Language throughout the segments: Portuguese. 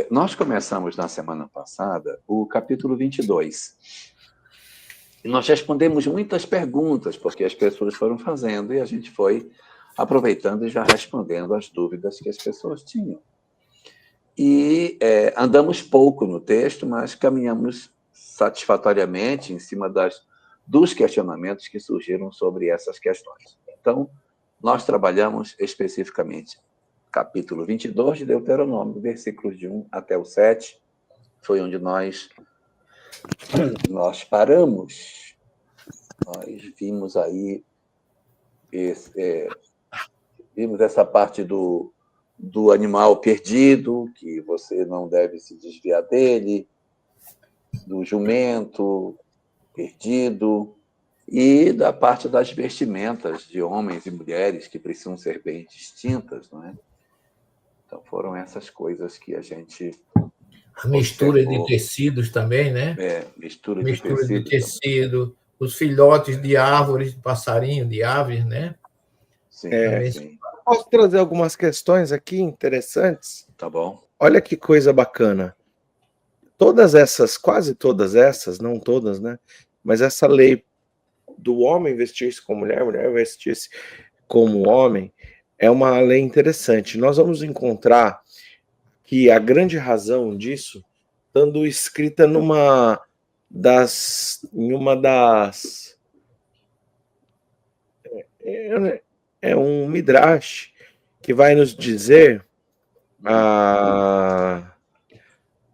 Nós começamos na semana passada o capítulo 22. E nós respondemos muitas perguntas, porque as pessoas foram fazendo e a gente foi aproveitando e já respondendo as dúvidas que as pessoas tinham. E andamos pouco no texto, mas caminhamos satisfatoriamente em cima dos questionamentos que surgiram sobre essas questões. Então, nós trabalhamos especificamente capítulo 22 de Deuteronômio, versículos de 1 até o 7, foi onde nós paramos. Nós vimos aí vimos essa parte do animal perdido, que você não deve se desviar dele, do jumento perdido, e da parte das vestimentas de homens e mulheres que precisam ser bem distintas, não é? Então, foram essas coisas que a gente A mistura observou. de tecidos também, né? Mistura de tecido, os filhotes de árvores, de passarinho, de aves, né? Sim, sim. Posso trazer algumas questões aqui interessantes? Tá bom. Olha que coisa bacana. Quase todas essas, não todas, né? Mas essa lei do homem vestir-se como mulher, mulher vestir-se como homem, é uma lei interessante. Nós vamos encontrar que a grande razão disso, estando escrita em uma das é um midrash que vai nos dizer,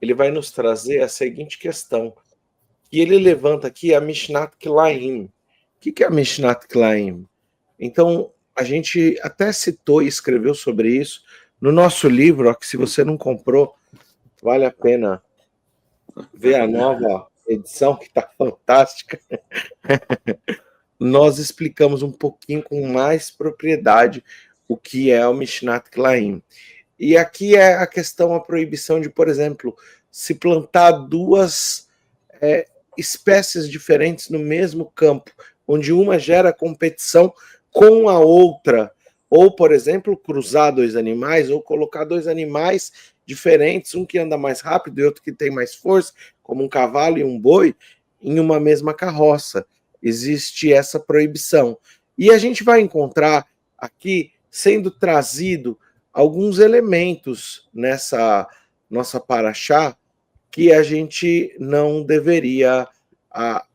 ele vai nos trazer a seguinte questão, e ele levanta aqui a Mishnat Kilaim. O que é a Mishnat Kilaim? Então, a gente até citou e escreveu sobre isso no nosso livro, ó, que se você não comprou, vale a pena ver a nova edição, que está fantástica. Nós explicamos um pouquinho com mais propriedade o que é o Mishnat Kilaim. E aqui é a questão, a proibição de, por exemplo, se plantar duas espécies diferentes no mesmo campo, onde uma gera competição com a outra, ou, por exemplo, cruzar dois animais, ou colocar dois animais diferentes, um que anda mais rápido e outro que tem mais força, como um cavalo e um boi, em uma mesma carroça. Existe essa proibição. E a gente vai encontrar aqui sendo trazido alguns elementos nessa nossa paraxá que a gente não deveria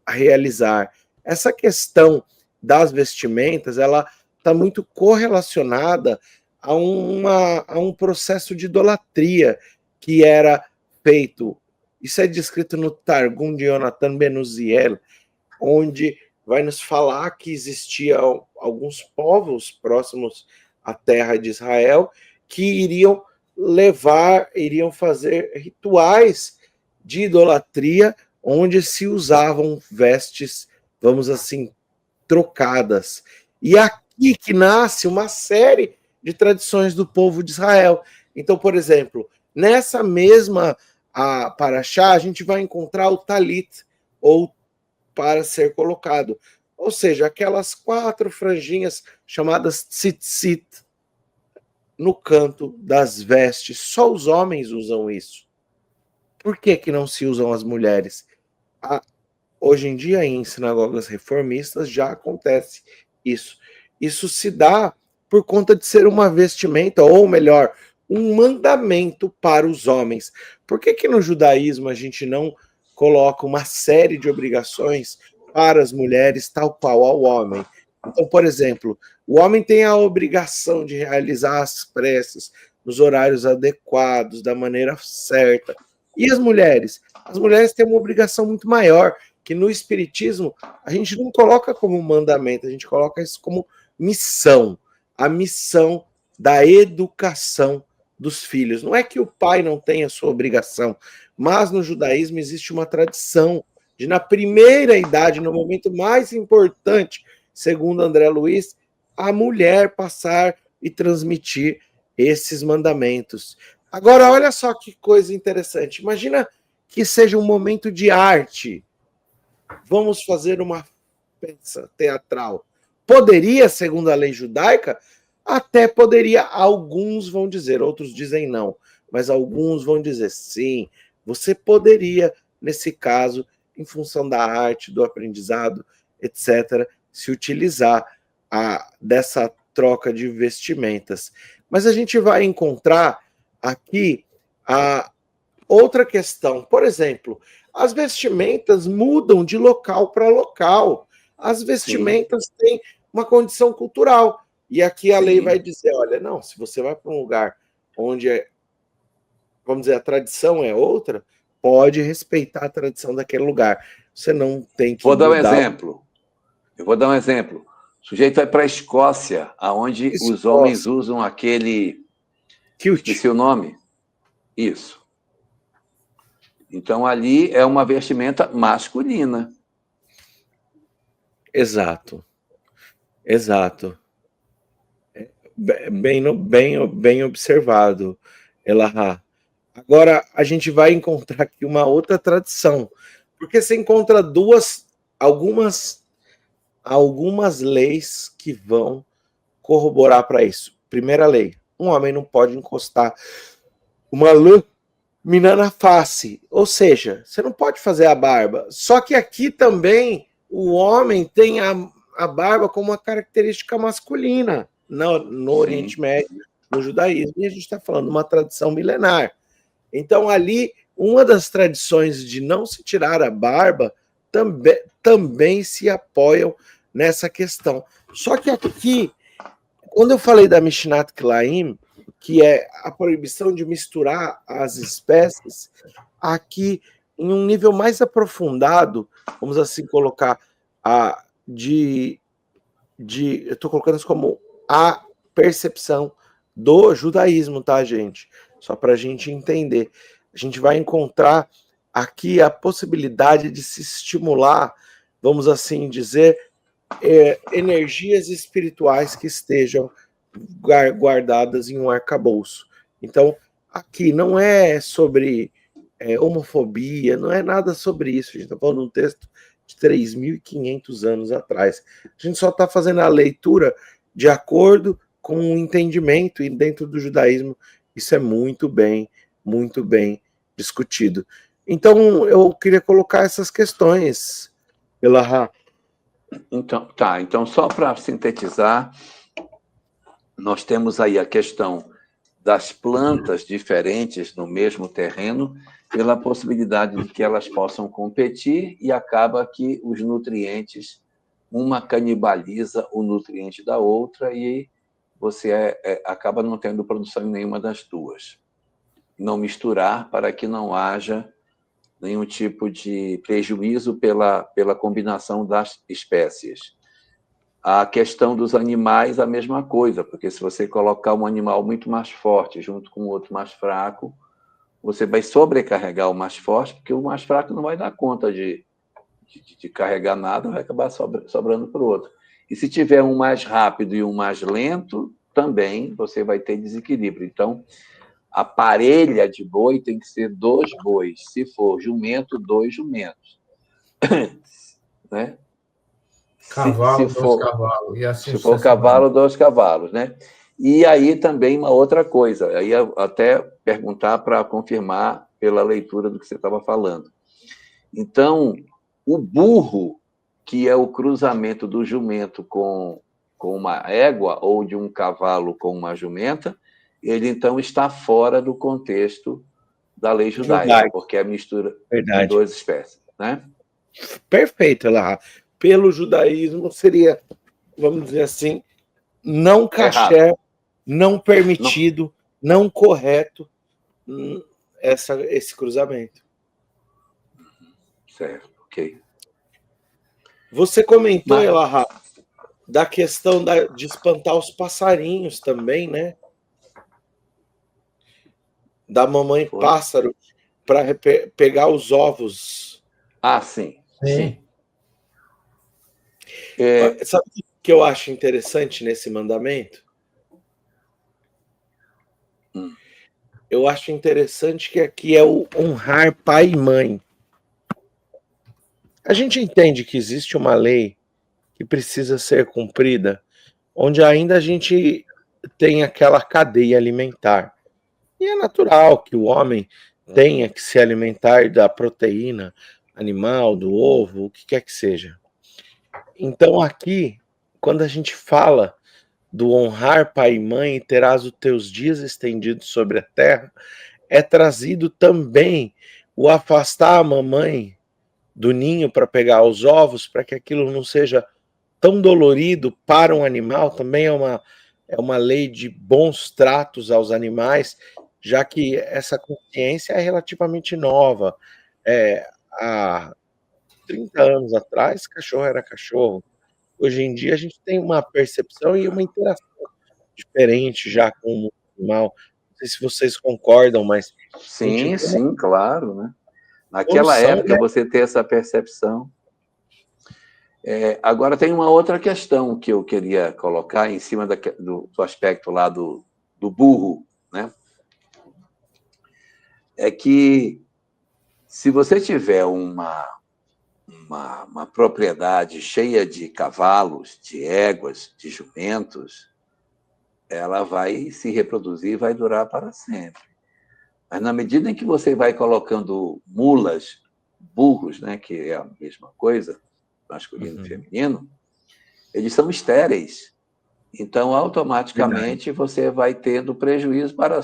realizar. Essa questão das vestimentas, ela está muito correlacionada a um processo de idolatria que era feito. Isso é descrito no Targum de Yonatan Ben Uziel, onde vai nos falar que existiam alguns povos próximos à terra de Israel que iriam fazer rituais de idolatria onde se usavam vestes, vamos assim, trocadas. E aqui que nasce uma série de tradições do povo de Israel. Então, por exemplo, nessa mesma paraxá, a gente vai encontrar o talit, ou para ser colocado. Ou seja, aquelas 4 franjinhas chamadas tzitzit no canto das vestes. Só os homens usam isso. Por que não se usam as mulheres? Hoje em dia, em sinagogas reformistas, já acontece isso. Isso se dá por conta de ser uma vestimenta, ou melhor, um mandamento para os homens. Por que no judaísmo a gente não coloca uma série de obrigações para as mulheres, tal qual ao homem? Então, por exemplo, o homem tem a obrigação de realizar as preces nos horários adequados, da maneira certa. E as mulheres? As mulheres têm uma obrigação muito maior, que no Espiritismo a gente não coloca como mandamento, a gente coloca isso como missão. A missão da educação dos filhos. Não é que o pai não tenha sua obrigação, mas no judaísmo existe uma tradição de, na primeira idade, no momento mais importante, segundo André Luiz, a mulher passar e transmitir esses mandamentos. Agora, olha só que coisa interessante. Imagina que seja um momento de arte. Vamos fazer uma peça teatral. Poderia, segundo a lei judaica? Até poderia. Alguns vão dizer, outros dizem não. mas alguns vão dizer sim, você poderia, nesse caso, em função da arte, do aprendizado, etc., se utilizar dessa troca de vestimentas. Mas a gente vai encontrar aqui a outra questão. Por exemplo, as vestimentas mudam de local para local. As vestimentas têm uma condição cultural. E aqui a lei vai dizer, olha, não, se você vai para um lugar onde, vamos dizer, a tradição é outra, pode respeitar a tradição daquele lugar. Você não tem que Vou dar um exemplo. Eu vou dar um exemplo. O sujeito vai para a Escócia, onde os homens usam aquele... Kilt. Esqueci o nome. Isso. Então, ali é uma vestimenta masculina. Exato. Exato. Bem observado, Elahá. Agora, a gente vai encontrar aqui uma outra tradição, porque você encontra algumas leis que vão corroborar para isso. Primeira lei, um homem não pode encostar uma lâmina na face, ou seja, você não pode fazer a barba. Só que aqui também o homem tem a barba como uma característica masculina no Oriente Médio, no judaísmo, e a gente está falando de uma tradição milenar. Então, ali, uma das tradições de não se tirar a barba também se apoiam nessa questão. Só que aqui, quando eu falei da Mishnat Klaim, que é a proibição de misturar as espécies, aqui, em um nível mais aprofundado, vamos assim colocar, eu estou colocando isso como a percepção do judaísmo, tá, gente? Só para a gente entender. A gente vai encontrar aqui a possibilidade de se estimular, vamos assim dizer, energias espirituais que estejam guardadas em um arcabouço. Então, aqui não é sobre homofobia, não é nada sobre isso. A gente está falando de um texto de 3.500 anos atrás. A gente só está fazendo a leitura de acordo com o entendimento, e dentro do judaísmo isso é muito bem discutido. Então, eu queria colocar essas questões, Elahá. Então, só para sintetizar, nós temos aí a questão das plantas diferentes no mesmo terreno, pela possibilidade de que elas possam competir, e acaba que os nutrientes, uma canibaliza o nutriente da outra, e você acaba não tendo produção em nenhuma das duas. Não misturar para que não haja nenhum tipo de prejuízo pela combinação das espécies. A questão dos animais, a mesma coisa, porque se você colocar um animal muito mais forte junto com o outro mais fraco, você vai sobrecarregar o mais forte, porque o mais fraco não vai dar conta de carregar nada, vai acabar sobrando para o outro. E se tiver um mais rápido e um mais lento, também você vai ter desequilíbrio. Então, a parelha de boi tem que ser 2 bois. Se for jumento, 2 jumentos. Né? Cavalo, 2 cavalos. E assim se for cavalo, 2 cavalos. Né? E aí também uma outra coisa, aí até perguntar para confirmar pela leitura do que você estava falando. Então, o burro, que é o cruzamento do jumento com uma égua ou de um cavalo com uma jumenta, ele, então, está fora do contexto da lei judaica, porque é a mistura de 2 espécies. Né? Perfeito, Elahá. Pelo judaísmo, seria, vamos dizer assim, não kasher, não permitido, não correto esse cruzamento. Certo, ok. Você comentou, Elahá, da questão de espantar os passarinhos também, né? Da mamãe pássaro para pegar os ovos. Ah, sim. Sabe o que eu acho interessante nesse mandamento? Eu acho interessante que aqui é o honrar pai e mãe. A gente entende que existe uma lei que precisa ser cumprida, onde ainda a gente tem aquela cadeia alimentar. E é natural que o homem tenha que se alimentar da proteína animal, do ovo, o que quer que seja. Então aqui, quando a gente fala do honrar pai e mãe e terás os teus dias estendidos sobre a terra, é trazido também o afastar a mamãe do ninho para pegar os ovos, para que aquilo não seja tão dolorido para um animal. Também é uma lei de bons tratos aos animais, já que essa consciência é relativamente nova. Há 30 anos atrás, cachorro era cachorro. Hoje em dia a gente tem uma percepção e uma interação diferente já com o animal. Não sei se vocês concordam, mas a gente Sim, tem uma sim, claro, né? Naquela noção, época, né? você ter essa percepção. Agora, tem uma outra questão que eu queria colocar em cima do aspecto lá do burro, né? É que, se você tiver uma propriedade cheia de cavalos, de éguas, de jumentos, ela vai se reproduzir e vai durar para sempre. Mas, na medida em que você vai colocando mulas, burros, né, que é a mesma coisa, masculino e feminino, eles são estéreis. Então, automaticamente, você vai tendo prejuízo para o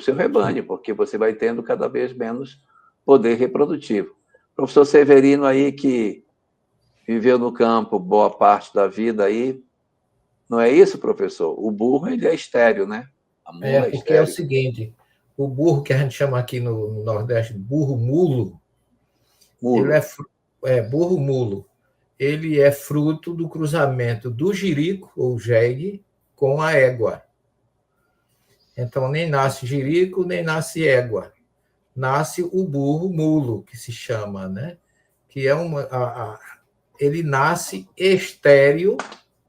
seu rebanho, porque você vai tendo cada vez menos poder reprodutivo. O professor Severino aí, que viveu no campo boa parte da vida aí, não é isso, professor? O burro, ele é estéril, né? A mula é Porque é o estéril. seguinte, o burro que a gente chama aqui no Nordeste burro mulo, Mulo. ele burro mulo. Ele é fruto do cruzamento do jirico, ou jegue, com a égua. Então, nem nasce jirico, nem nasce égua. Nasce o burro mulo, que se chama, né? Que é ele nasce estéril,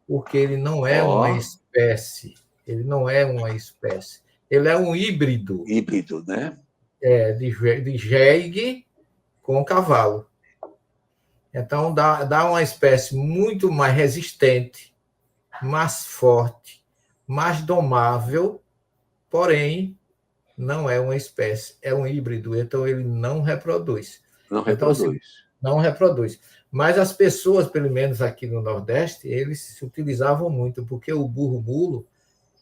porque ele não é uma espécie. Ele não é uma espécie. Ele é um híbrido. Híbrido, né? De jegue com cavalo. Então, dá uma espécie muito mais resistente, mais forte, mais domável, porém, não é uma espécie, é um híbrido, então ele não reproduz. Não reproduz. Então, não reproduz. Mas as pessoas, pelo menos aqui no Nordeste, eles se utilizavam muito, porque o burro mulo,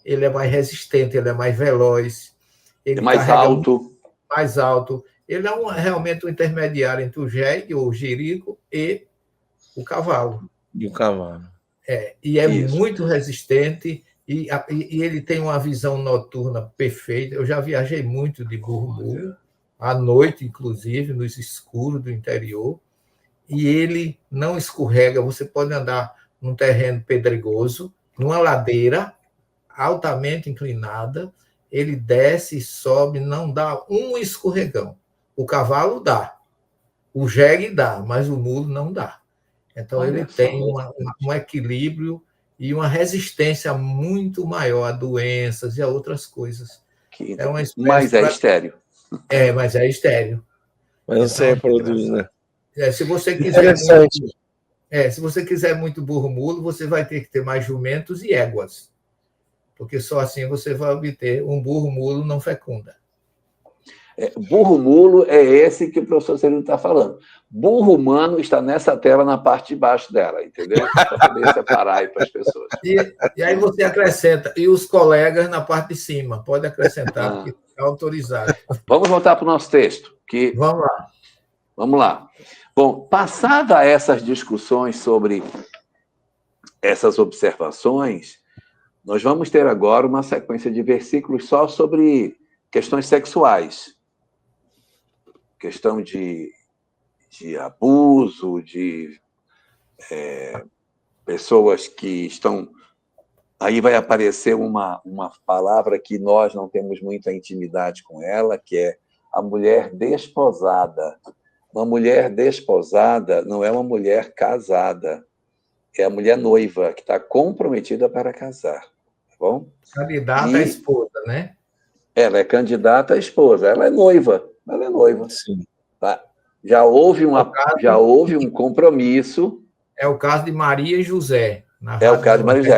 ele é mais resistente, ele é mais veloz, ele é mais alto. Mais alto. Ele é realmente um intermediário entre o jegue, ou o jirico, e o cavalo. E o cavalo. E é muito resistente, e ele tem uma visão noturna perfeita. Eu já viajei muito de burro mulo, à noite, inclusive, nos escuros do interior, e ele não escorrega. Você pode andar num terreno pedregoso, numa ladeira altamente inclinada, ele desce e sobe, não dá um escorregão. O cavalo dá, o jegue dá, mas o mulo não dá. Então, ele tem um equilíbrio e uma resistência muito maior a doenças e a outras coisas. Mas é estéril. Mas é estéril. Mas você reproduz, né? Se você quiser muito, se você quiser muito burro mulo, você vai ter que ter mais jumentos e éguas. Porque só assim você vai obter um burro mulo não fecunda. Burro mulo é esse que o professor Celino está falando. Burro humano está nessa tela, na parte de baixo dela, entendeu? Para poder separar aí para as pessoas. E aí você acrescenta, e os colegas na parte de cima, pode acrescentar, porque é autorizado. Vamos voltar para o nosso texto. Vamos lá. Bom, passada essas discussões sobre essas observações, nós vamos ter agora uma sequência de versículos só sobre questões sexuais. Questão de abuso, de pessoas que estão... Aí vai aparecer uma palavra que nós não temos muita intimidade com ela, que é a mulher desposada. Uma mulher desposada não é uma mulher casada, é a mulher noiva, que está comprometida para casar. Tá bom? Candidata à esposa, né? Ela é candidata à esposa, ela é noiva. Ela é noiva. Sim. Tá? Já houve um compromisso. É o caso de Maria e José. É o caso de Maria e José.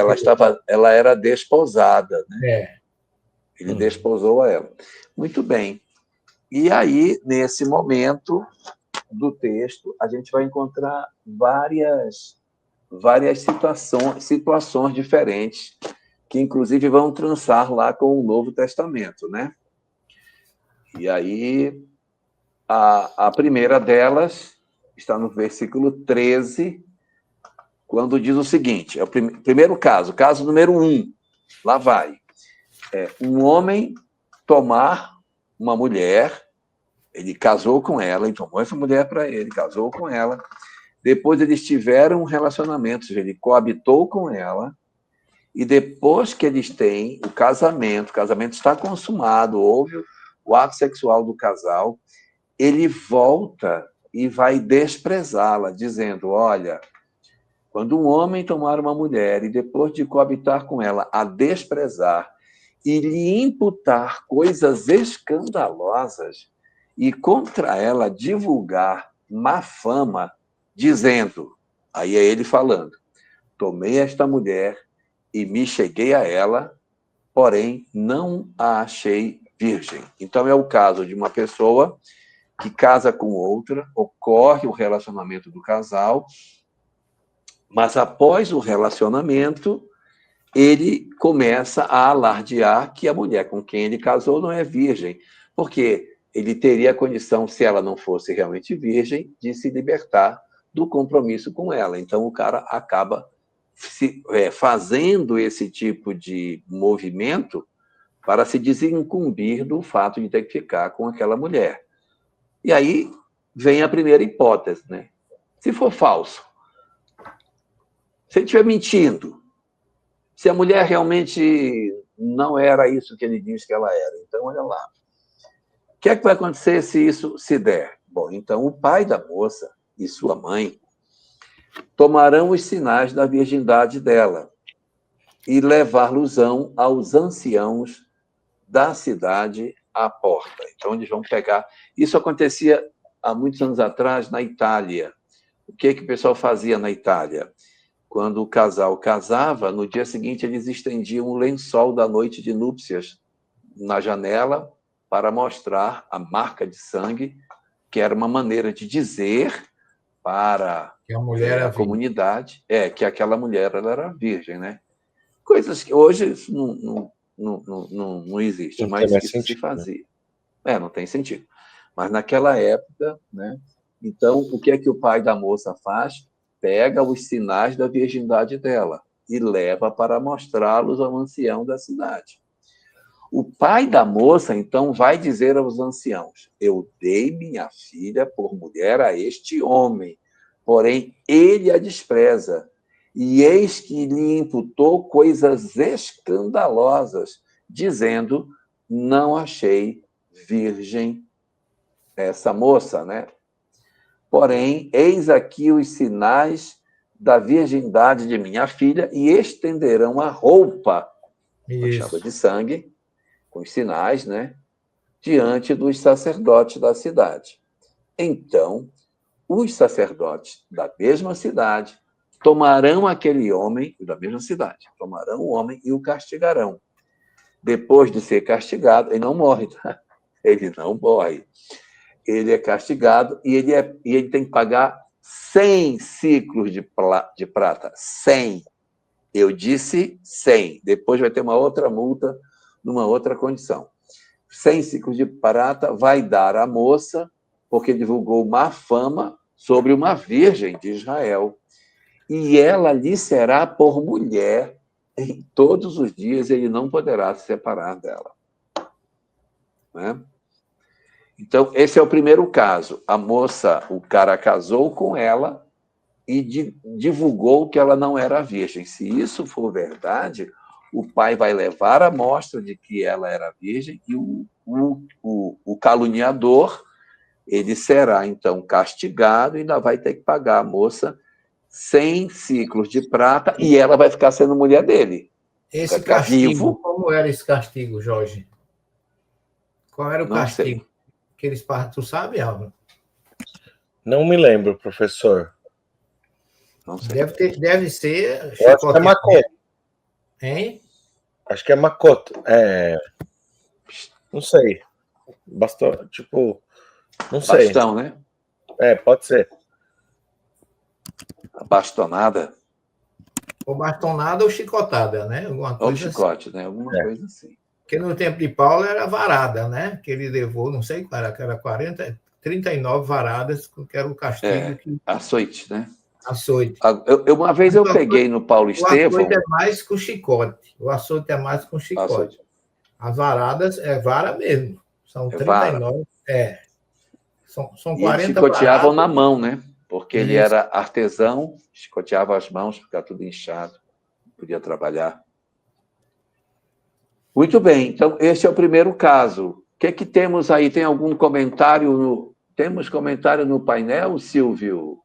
Ela era desposada. Né? Ele desposou a ela. Muito bem. E aí, nesse momento do texto, a gente vai encontrar várias situações diferentes, que inclusive vão trançar lá com o Novo Testamento, né? E aí, a primeira delas está no versículo 13, quando diz o seguinte, é o primeiro caso número 1, lá vai. Um homem tomar uma mulher, ele casou com ela, ele tomou essa mulher para ele, casou com ela, depois eles tiveram um relacionamento, ou seja, ele coabitou com ela, e depois que eles têm o casamento está consumado, houve o ato sexual do casal, ele volta e vai desprezá-la, dizendo, olha, quando um homem tomar uma mulher e depois de coabitar com ela, a desprezar e lhe imputar coisas escandalosas e contra ela divulgar má fama, dizendo, aí é ele falando, tomei esta mulher e me cheguei a ela, porém não a achei virgem. Então é o caso de uma pessoa que casa com outra, ocorre o relacionamento do casal, mas após o relacionamento, ele começa a alardear que a mulher com quem ele casou não é virgem, porque ele teria a condição, se ela não fosse realmente virgem, de se libertar do compromisso com ela. Então, o cara acaba fazendo esse tipo de movimento para se desincumbir do fato de ter que ficar com aquela mulher. E aí vem a primeira hipótese, né? Se for falso, se ele estiver mentindo, se a mulher realmente não era isso que ele diz que ela era, então, olha lá. O que é que vai acontecer se isso se der? Bom, então, o pai da moça e sua mãe tomarão os sinais da virgindade dela e levar-losão aos anciãos da cidade à porta. Então, eles vão pegar... Isso acontecia há muitos anos atrás na Itália. O que o pessoal fazia na Itália? Quando o casal casava, no dia seguinte eles estendiam um lençol da noite de núpcias na janela para mostrar a marca de sangue, que era uma maneira de dizer para que a mulher a comunidade que aquela mulher ela era virgem, né? Coisas que hoje isso não existe, mas isso sentido, se fazia. Né? Não tem sentido. Mas naquela época, né? Então, o que é que o pai da moça faz? Pega os sinais da virgindade dela e leva para mostrá-los ao ancião da cidade. O pai da moça, então, vai dizer aos anciãos, eu dei minha filha por mulher a este homem, porém ele a despreza, e eis que lhe imputou coisas escandalosas, dizendo, não achei virgem essa moça, né? Porém, eis aqui os sinais da virgindade de minha filha e estenderão a roupa, manchada de sangue, com os sinais, né, diante dos sacerdotes da cidade. Então, os sacerdotes da mesma cidade tomarão aquele homem, da mesma cidade, tomarão o homem e o castigarão. Depois de ser castigado, ele não morre, tá? Ele não morre. Ele é castigado e ele tem que pagar 100 ciclos de prata. 100. Eu disse 100. Depois vai ter uma outra multa numa outra condição. 100 ciclos de prata vai dar à moça, porque divulgou má fama sobre uma virgem de Israel. E ela lhe será por mulher, em todos os dias ele não poderá se separar dela. Né? Então, esse é o primeiro caso. A moça, o cara casou com ela e divulgou que ela não era virgem. Se isso for verdade, o pai vai levar a mostra de que ela era virgem e o caluniador, ele será, então, castigado e ainda vai ter que pagar a moça 100 ciclos de prata e ela vai ficar sendo mulher dele. Esse castigo, vivo. Como era esse castigo, Jorge? Qual era o castigo? Aqueles partos, tu sabe, Álvaro? Não me lembro, professor. Não sei. Deve ser... Eu acho que é macoto. Hein? Acho que é macoto. Não sei. Bastão, tipo, não sei. Bastão, né? Pode ser. A bastonada. Ou bastonada ou chicotada, né? Alguma coisa Ou chicote, assim, né? Alguma coisa assim. Porque no tempo de Paulo era varada, né? Que ele levou, não sei qual era, que era 39 varadas, que era o castigo. Açoite, né? Açoite. Uma vez eu peguei no Paulo Estevão... O açoite é mais com chicote. O açoite é mais com chicote. Açoite. As varadas é vara mesmo. São 39. São 40 eles chicoteavam varadas. na mão, né? Porque ele era artesão, chicoteava as mãos, ficava tudo inchado, podia trabalhar. Muito bem, então esse é o primeiro caso. O que temos aí? Tem algum comentário? Temos comentário no painel, Silvio?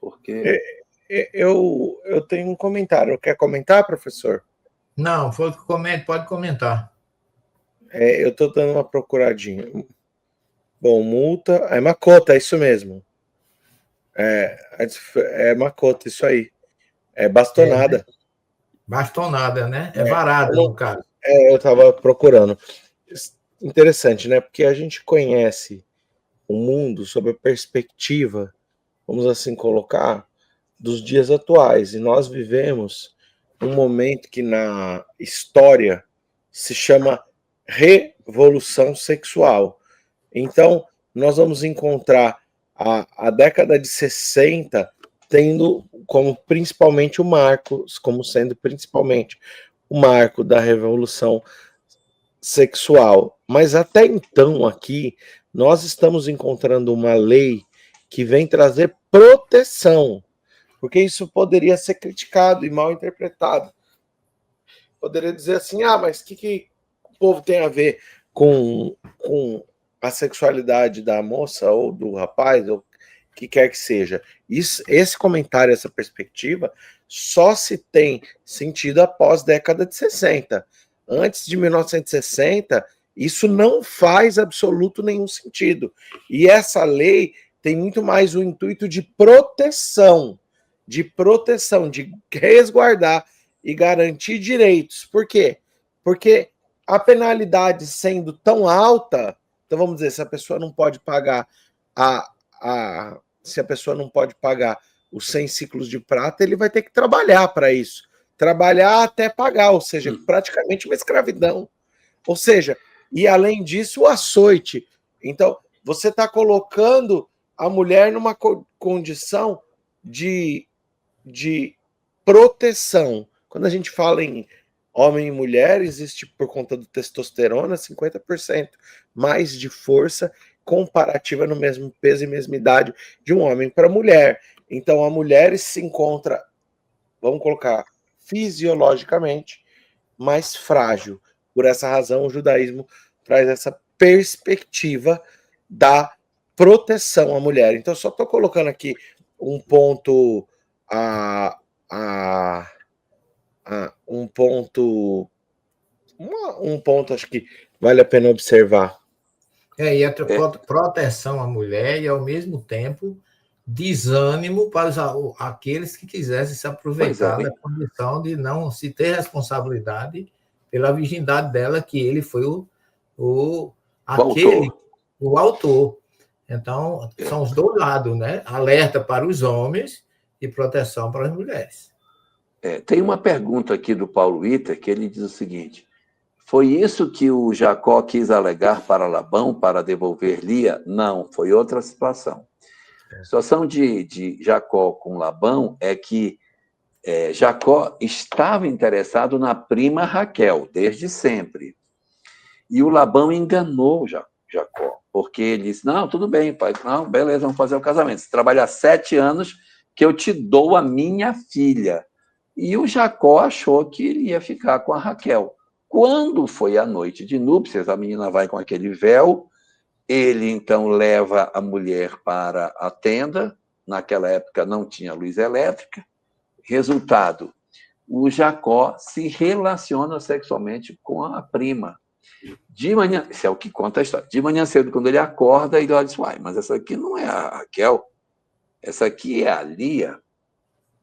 Porque... Eu tenho um comentário. Quer comentar, professor? Não, pode comentar. Eu estou dando uma procuradinha. Bom, multa... É Makota, é isso mesmo. É Makota, isso aí. É bastonada. Né? Bastonada, né? É varada, no caso. Eu estava procurando. Interessante, né? Porque a gente conhece o mundo sob a perspectiva, vamos assim colocar, dos dias atuais. E nós vivemos um momento que na história se chama revolução sexual. Então, nós vamos encontrar a década de 60 tendo como principalmente o marco, como sendo principalmente o marco da revolução sexual. Mas até então aqui, nós estamos encontrando uma lei que vem trazer proteção, porque isso poderia ser criticado e mal interpretado. Poderia dizer assim, mas o que o povo tem a ver com a sexualidade da moça ou do rapaz, ou o que quer que seja. Esse comentário, essa perspectiva, só se tem sentido após a década de 60. Antes de 1960, isso não faz absoluto nenhum sentido. E essa lei tem muito mais o intuito de proteção, de resguardar e garantir direitos. Por quê? Porque a penalidade sendo tão alta, então vamos dizer, se a pessoa não pode pagar se a pessoa não pode pagar os 100 ciclos de prata, ele vai ter que trabalhar para isso. Trabalhar até pagar, ou seja, praticamente uma escravidão. Ou seja, e além disso, o açoite. Então, você está colocando a mulher numa condição de proteção. Quando a gente fala em homem e mulher, existe, por conta do testosterona, 50% mais de força comparativa no mesmo peso e mesma idade de um homem para mulher. Então, a mulher se encontra, vamos colocar, fisiologicamente mais frágil. Por essa razão, o judaísmo traz essa perspectiva da proteção à mulher. Então, só estou colocando aqui um ponto um ponto acho que vale a pena observar. E a proteção à mulher e, ao mesmo tempo, desânimo para aqueles que quisessem se aproveitar da condição de não se ter responsabilidade pela virgindade dela, que ele foi o autor. Então, são os dois lados, né? Alerta para os homens e proteção para as mulheres. Tem uma pergunta aqui do Paulo Ita, que ele diz o seguinte: foi isso que o Jacó quis alegar para Labão para devolver Lia? Não, foi outra situação. A situação de Jacó com Labão é que Jacó estava interessado na prima Raquel, desde sempre. E o Labão enganou Jacó, porque ele disse, não, tudo bem, pai, não, beleza, vamos fazer o casamento. Se trabalhar 7 anos, que eu te dou a minha filha. E o Jacó achou que ele ia ficar com a Raquel. Quando foi a noite de núpcias, a menina vai com aquele véu, ele então leva a mulher para a tenda, naquela época não tinha luz elétrica. Resultado, o Jacó se relaciona sexualmente com a prima. De manhã, isso é o que conta a história, de manhã cedo, quando ele acorda, ele olha e diz, mas essa aqui não é a Raquel, essa aqui é a Lia.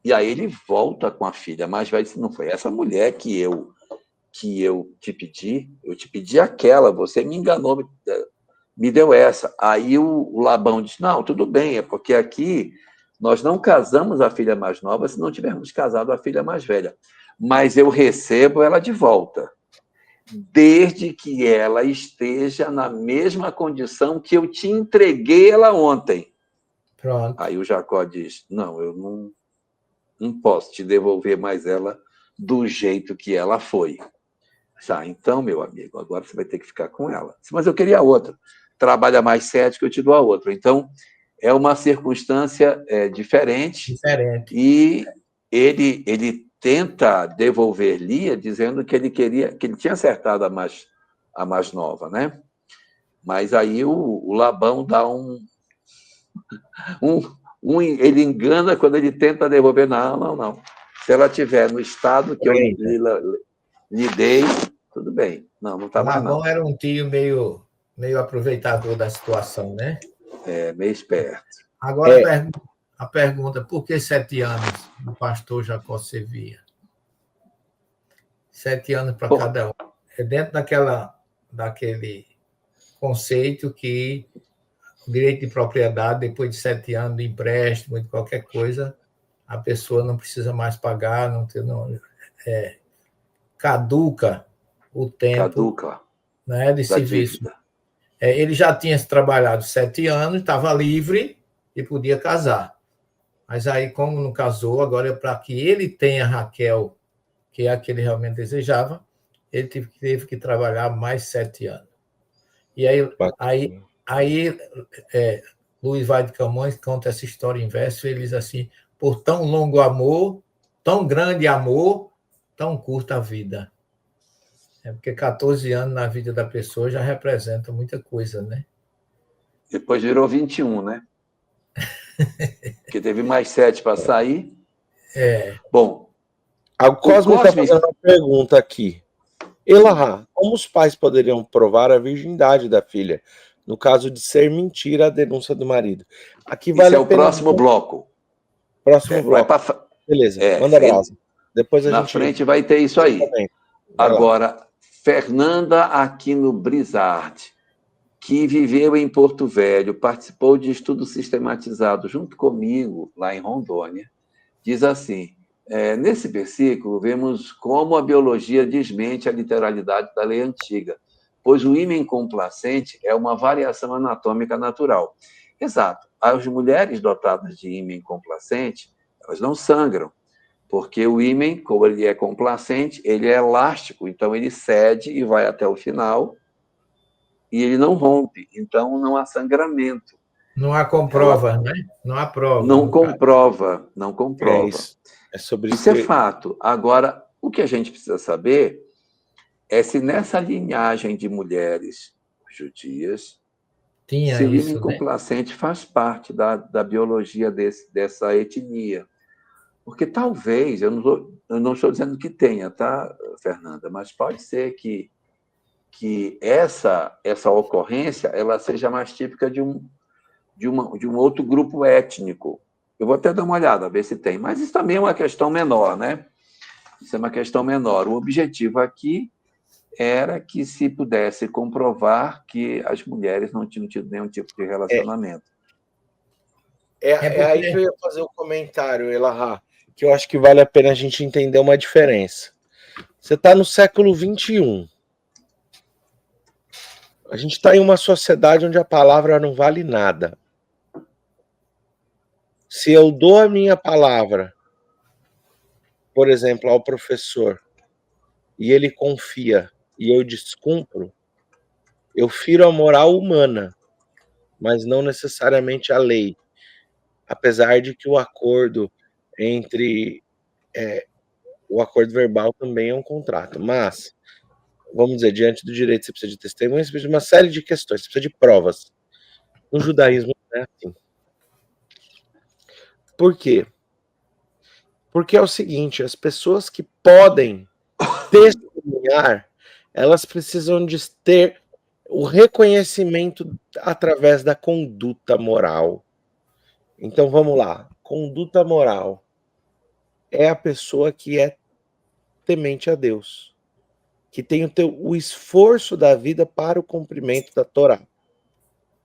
E aí ele volta com a filha mais velha e diz, não foi essa mulher que eu que eu te pedi aquela, você me enganou, me deu essa. Aí o Labão disse, não, tudo bem, é porque aqui nós não casamos a filha mais nova se não tivermos casado a filha mais velha, mas eu recebo ela de volta, desde que ela esteja na mesma condição que eu te entreguei ela ontem. Pronto. Aí o Jacó diz, não, eu não posso te devolver mais ela do jeito que ela foi. Então, meu amigo, agora você vai ter que ficar com ela. Mas eu queria outra. Trabalha mais 7 que eu te dou a outra. Então, é uma circunstância diferente. E ele tenta devolver Lia dizendo que ele tinha acertado a mais nova, né? Mas aí o Labão dá ele engana quando ele tenta devolver. Não. Se ela estiver no estado que eu lhe dei, tudo bem. Não está mais não. Labão era um tio meio aproveitador da situação, né? Meio esperto. Agora a pergunta, por que 7 anos o pastor Jacó servia? 7 anos para cada um. É dentro daquele conceito que o direito de propriedade, depois de 7 anos de empréstimo, de qualquer coisa, a pessoa não precisa mais pagar, caduca o tempo né, de serviço. Ele já tinha trabalhado 7 anos, estava livre e podia casar. Mas aí, como não casou, agora para que ele tenha Raquel, que é a que ele realmente desejava, ele teve que trabalhar mais 7 anos. E aí Luiz Vaz de Camões conta essa história em verso, ele diz assim, por tão longo amor, tão grande amor, tão curta a vida. Porque 14 anos na vida da pessoa já representa muita coisa, né? Depois virou 21, né? Porque teve mais 7 para sair. Bom. O Cosme está fazendo uma pergunta aqui. Elahá, como os pais poderiam provar a virgindade da filha, no caso de ser mentira a denúncia do marido? Aqui vale Esse é o próximo bloco. Próximo bloco. Beleza, manda brasa. Depois a na gente... frente vai ter isso aí. Agora, Fernanda Aquino Brizard, que viveu em Porto Velho, participou de estudo sistematizado junto comigo, lá em Rondônia, diz assim, nesse versículo, vemos como a biologia desmente a literalidade da lei antiga, pois o ímen complacente é uma variação anatômica natural. Exato. As mulheres dotadas de ímen complacente, elas não sangram, porque o ímen, como ele é complacente, ele é elástico, então ele cede e vai até o final, e ele não rompe, então não há sangramento. Não há comprova, né? Não há prova. Não comprova. É sobre isso é fato. Agora, o que a gente precisa saber é se nessa linhagem de mulheres judias, se o ímen complacente faz parte da biologia dessa etnia. Porque talvez, eu não estou dizendo que tenha, tá, Fernanda? Mas pode ser que essa ocorrência ela seja mais típica de um outro grupo étnico. Eu vou até dar uma olhada, ver se tem. Mas isso também é uma questão menor, né? Isso é uma questão menor. O objetivo aqui era que se pudesse comprovar que as mulheres não tinham tido nenhum tipo de relacionamento. Aí que eu ia fazer o comentário, Elahá, que eu acho que vale a pena a gente entender uma diferença. Você está no século XXI. A gente está em uma sociedade onde a palavra não vale nada. Se eu dou a minha palavra, por exemplo, ao professor, e ele confia e eu descumpro, eu firo a moral humana, mas não necessariamente a lei. Apesar de que o acordo o acordo verbal também é um contrato, mas, vamos dizer, diante do direito você precisa de testemunhas, você precisa de uma série de questões, você precisa de provas. No judaísmo não é assim. Por quê? Porque é o seguinte, as pessoas que podem testemunhar, elas precisam de ter o reconhecimento através da conduta moral. Então, vamos lá. Conduta moral é a pessoa que é temente a Deus. que tem o esforço da vida para o cumprimento da Torá.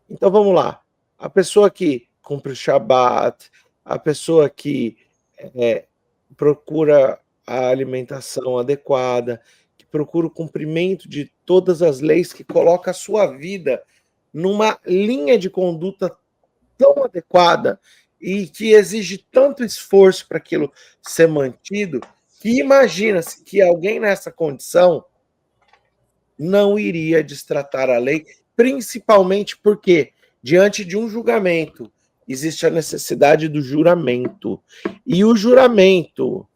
Então vamos lá. A pessoa que cumpre o Shabat, a pessoa que procura a alimentação adequada, que procura o cumprimento de todas as leis, que coloca a sua vida numa linha de conduta tão adequada e que exige tanto esforço para aquilo ser mantido, que imagina-se que alguém nessa condição não iria destratar a lei, principalmente porque, diante de um julgamento, existe a necessidade do juramento. E o juramento,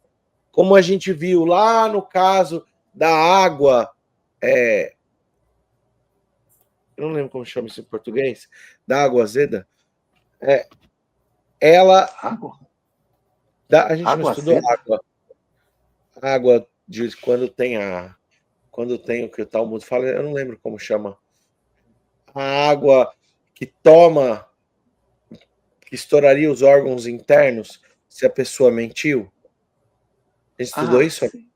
como a gente viu lá no caso da água, eu não lembro como chama isso em português, da água azeda, ela... a gente não estudou água. Água de quando tem o que o Talmud fala, eu não lembro como chama. A água que toma, que estouraria os órgãos internos se a pessoa mentiu. A gente estudou isso? Sim.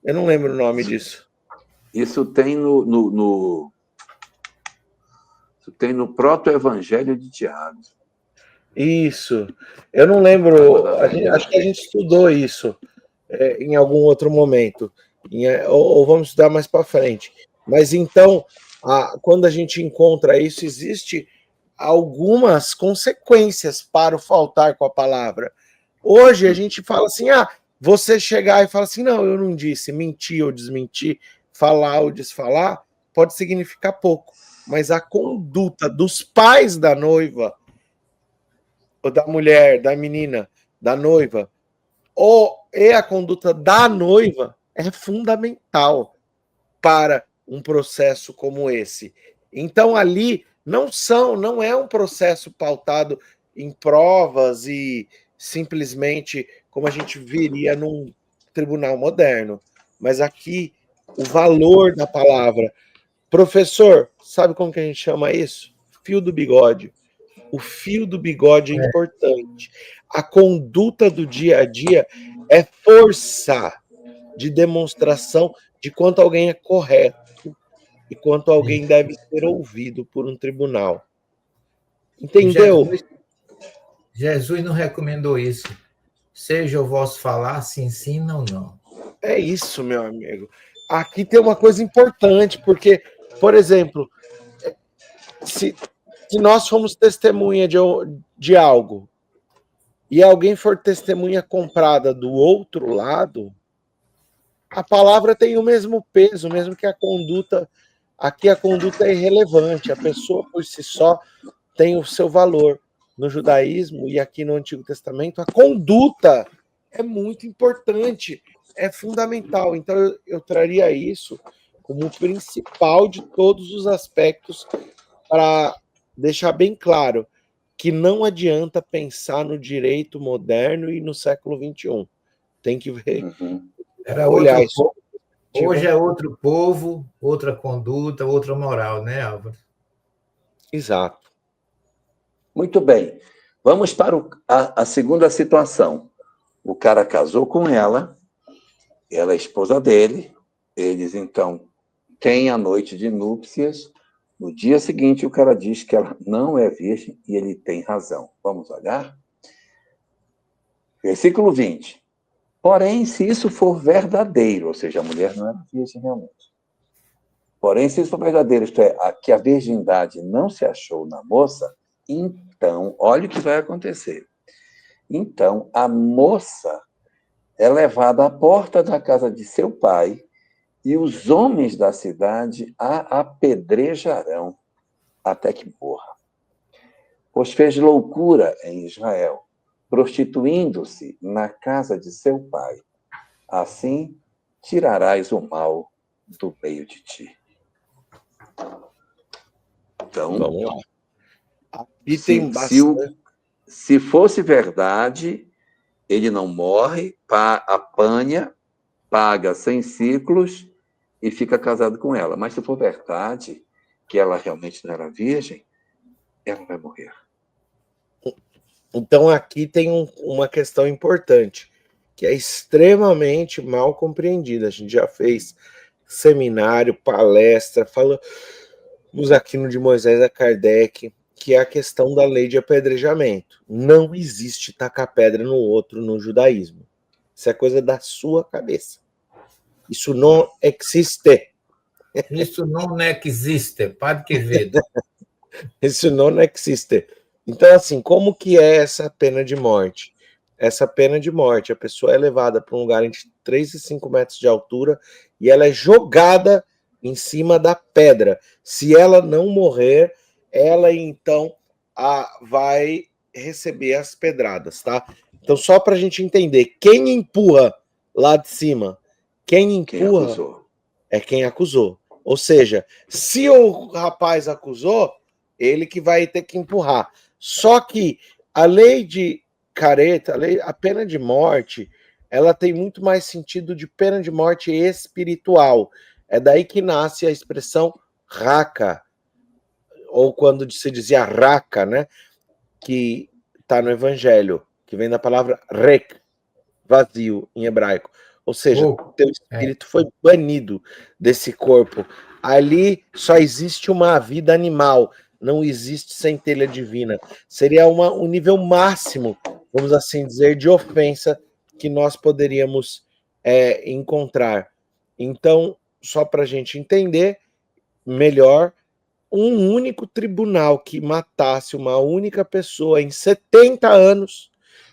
Eu não lembro o nome disso. Isso tem no proto-evangelho de Tiago. Isso. Eu não lembro. Acho que a gente estudou isso em algum outro momento. Ou vamos estudar mais para frente. Mas então, quando a gente encontra isso, existe algumas consequências para o faltar com a palavra. Hoje a gente fala assim, você chegar e falar assim, não, eu não disse, mentir ou desmentir, falar ou desfalar, pode significar pouco. Mas a conduta dos pais da noiva, ou da mulher, da menina, da noiva, e a conduta da noiva é fundamental para um processo como esse. Então, ali não é um processo pautado em provas e simplesmente como a gente viria num tribunal moderno. Mas aqui, o valor da palavra. Professor, sabe como que a gente chama isso? Fio do bigode. O fio do bigode é importante. A conduta do dia a dia é força de demonstração de quanto alguém é correto e quanto alguém deve ser ouvido por um tribunal. Entendeu? Jesus não recomendou isso. Seja o vosso falar, se ensina ou não. É isso, meu amigo. Aqui tem uma coisa importante, porque, por exemplo, se nós formos testemunha de algo e alguém for testemunha comprada do outro lado, a palavra tem o mesmo peso, mesmo que a conduta... Aqui a conduta é irrelevante, a pessoa por si só tem o seu valor. No judaísmo e aqui no Antigo Testamento, a conduta é muito importante, é fundamental. Então eu traria isso como o principal de todos os aspectos para deixar bem claro que não adianta pensar no direito moderno e no século XXI. Tem que ver, olhar isso. Hoje é outro povo, outra conduta, outra moral, né, Álvaro? Exato. Muito bem. Vamos para a segunda situação. O cara casou com ela é esposa dele, eles, então, têm a noite de núpcias. No dia seguinte, o cara diz que ela não é virgem e ele tem razão. Vamos olhar? Versículo 20. Porém, se isso for verdadeiro, ou seja, a mulher não era virgem realmente. Porém, se isso for verdadeiro, isto é, que a virgindade não se achou na moça, então, olha o que vai acontecer. Então, a moça é levada à porta da casa de seu pai e os homens da cidade a apedrejarão até que morra. Pois fez loucura em Israel, prostituindo-se na casa de seu pai. Assim, tirarás o mal do meio de ti. Então, vamos lá. Aqui tem bastante. Se fosse verdade, ele não morre, apanha, paga 100 ciclos e fica casado com ela. Mas se for verdade que ela realmente não era virgem, ela vai morrer. Então aqui tem uma questão importante, que é extremamente mal compreendida. A gente já fez seminário, palestra, falamos aqui no de Moisés a Kardec, que é a questão da lei de apedrejamento. Não existe tacar pedra no outro no judaísmo. Isso é coisa da sua cabeça. Isso não existe. Isso não existe, Padre Quevedo. Isso não existe. Então, assim, como que é essa pena de morte? Essa pena de morte, a pessoa é levada para um lugar entre 3 e 5 metros de altura e ela é jogada em cima da pedra. Se ela não morrer, ela então vai receber as pedradas, tá? Então, só para a gente entender, quem empurra lá de cima, quem empurra é quem acusou. Ou seja, se o rapaz acusou, ele que vai ter que empurrar. Só que a lei de careta, a pena de morte, ela tem muito mais sentido de pena de morte espiritual. É daí que nasce a expressão raca, ou quando se dizia raca, né? Que está no Evangelho, que vem da palavra rek, vazio, em hebraico. Ou seja, teu espírito foi banido desse corpo. Ali só existe uma vida animal, não existe centelha divina. Seria um nível máximo, vamos assim dizer, de ofensa que nós poderíamos encontrar. Então, só para a gente entender melhor, um único tribunal que matasse uma única pessoa em 70 anos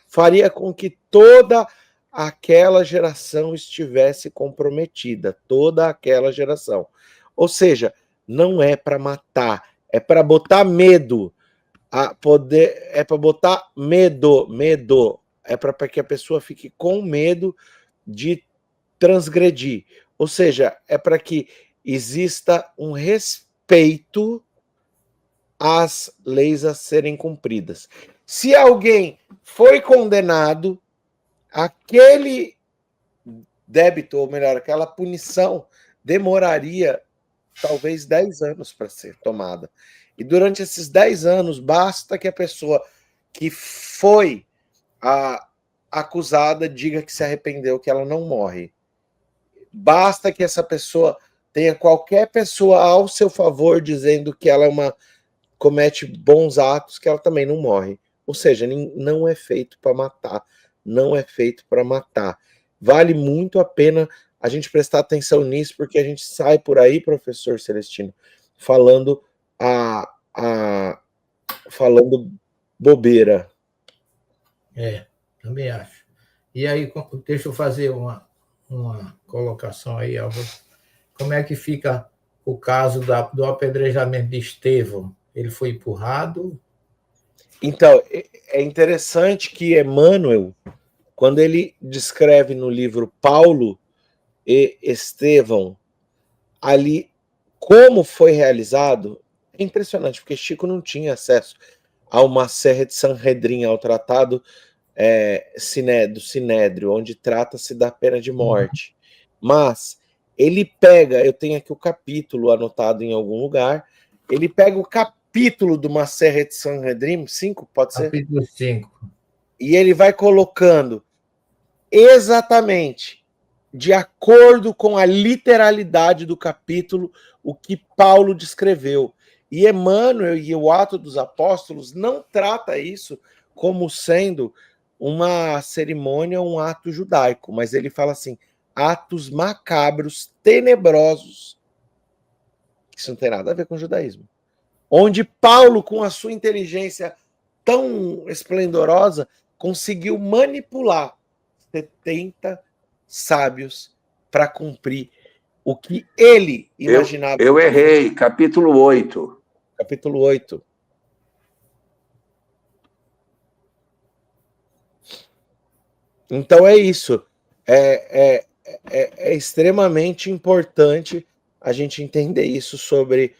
faria com que toda aquela geração estivesse comprometida, toda aquela geração. Ou seja, não é para matar, é para botar medo, é para botar medo, é para que a pessoa fique com medo de transgredir. Ou seja, é para que exista um respeito às leis a serem cumpridas. Se alguém foi condenado, aquele débito, ou melhor, aquela punição, demoraria talvez 10 anos para ser tomada. E durante esses 10 anos, basta que a pessoa que foi acusada diga que se arrependeu, que ela não morre. Basta que essa pessoa tenha qualquer pessoa ao seu favor dizendo que ela comete bons atos, que ela também não morre. Ou seja, não é feito para matar. Não é feito para matar. Vale muito a pena a gente prestar atenção nisso, porque a gente sai por aí, professor Celestino, falando falando bobeira. Também acho. E aí, deixa eu fazer uma colocação aí, Álvaro. Como é que fica o caso do apedrejamento de Estevão? Ele foi empurrado? Então, é interessante que Emmanuel, quando ele descreve no livro Paulo e Estevão, ali, como foi realizado, é impressionante, porque Chico não tinha acesso a uma serra de Sanhedrin, ao tratado do Sinédrio, onde trata-se da pena de morte. Mas ele pega, eu tenho aqui o capítulo anotado em algum lugar, ele pega o capítulo de uma serra de Sanhedrin, 5, pode ser? Capítulo 5. E ele vai colocando exatamente, de acordo com a literalidade do capítulo, o que Paulo descreveu. E Emmanuel e o Ato dos Apóstolos não trata isso como sendo uma cerimônia, um ato judaico, mas ele fala assim, atos macabros, tenebrosos, que isso não tem nada a ver com o judaísmo. Onde Paulo, com a sua inteligência tão esplendorosa, conseguiu manipular 70 sábios para cumprir o que ele imaginava. Eu errei, capítulo 8. Capítulo 8. Então é isso. É extremamente importante a gente entender isso sobre...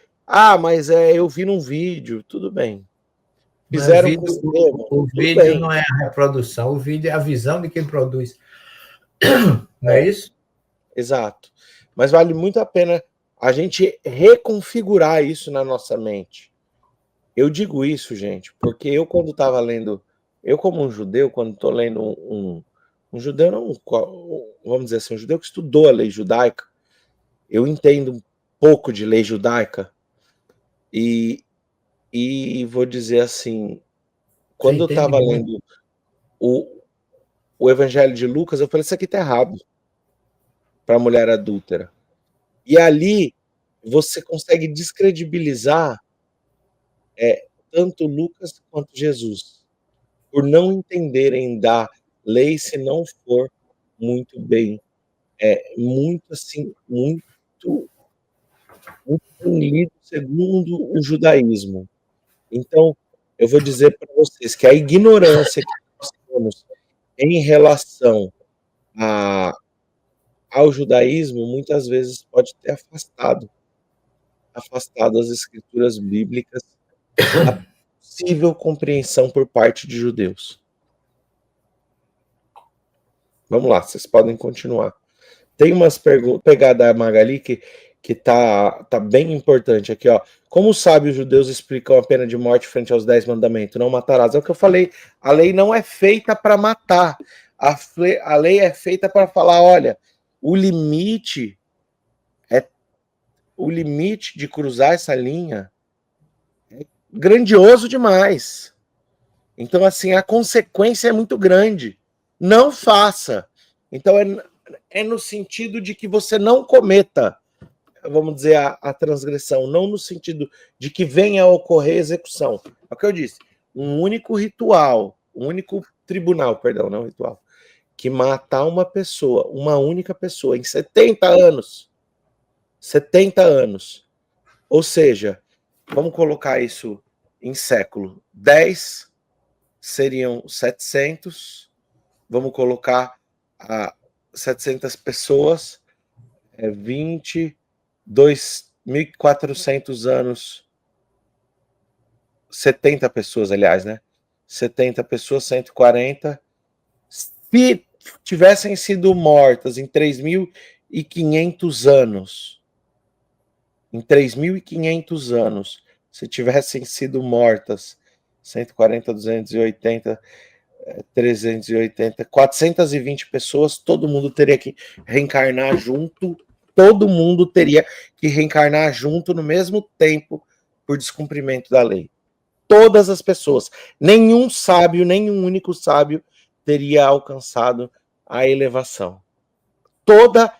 mas eu vi num vídeo, tudo bem. Fizeram o vídeo não é a reprodução, o vídeo é a visão de quem produz. Não é isso? Exato. Mas vale muito a pena a gente reconfigurar isso na nossa mente. Eu digo isso, gente, porque eu quando estava lendo, eu como um judeu, quando estou lendo um um judeu não, vamos dizer assim, um judeu que estudou a lei judaica, eu entendo um pouco de lei judaica, e vou dizer assim, quando eu estava lendo o Evangelho de Lucas, eu falei, isso aqui tá errado para a mulher adúltera. E ali você consegue descredibilizar tanto Lucas quanto Jesus, por não entenderem da lei se não for muito bem, muito assim, muito bem lido segundo o judaísmo. Então, eu vou dizer para vocês que a ignorância que nós temos em relação ao judaísmo, muitas vezes pode ter afastado as escrituras bíblicas da possível compreensão por parte de judeus. Vamos lá, vocês podem continuar. Tem umas perguntas, pegar da Magali que tá bem importante aqui, ó. Como os sábios judeus explicam a pena de morte frente aos 10 mandamentos? Não matarás. É o que eu falei. A lei não é feita para matar. A lei é feita para falar, olha, o limite de cruzar essa linha é grandioso demais. Então, assim, a consequência é muito grande. Não faça. Então, é no sentido de que você não cometa, vamos dizer, a transgressão, não no sentido de que venha a ocorrer execução. É o que eu disse. Um único ritual, um único tribunal, perdão, não ritual, que matar uma pessoa, uma única pessoa, em 70 anos. 70 anos. Ou seja, vamos colocar isso em século. 10 seriam 700. Vamos colocar 700 pessoas, 2.400 anos, 70 pessoas, aliás, né? 70 pessoas, 140. Se tivessem sido mortas em 3.500 anos, se tivessem sido mortas 140, 280, 380, 420 pessoas, todo mundo teria que reencarnar junto, no mesmo tempo por descumprimento da lei. Todas as pessoas. Nenhum único sábio teria alcançado a elevação. Toda,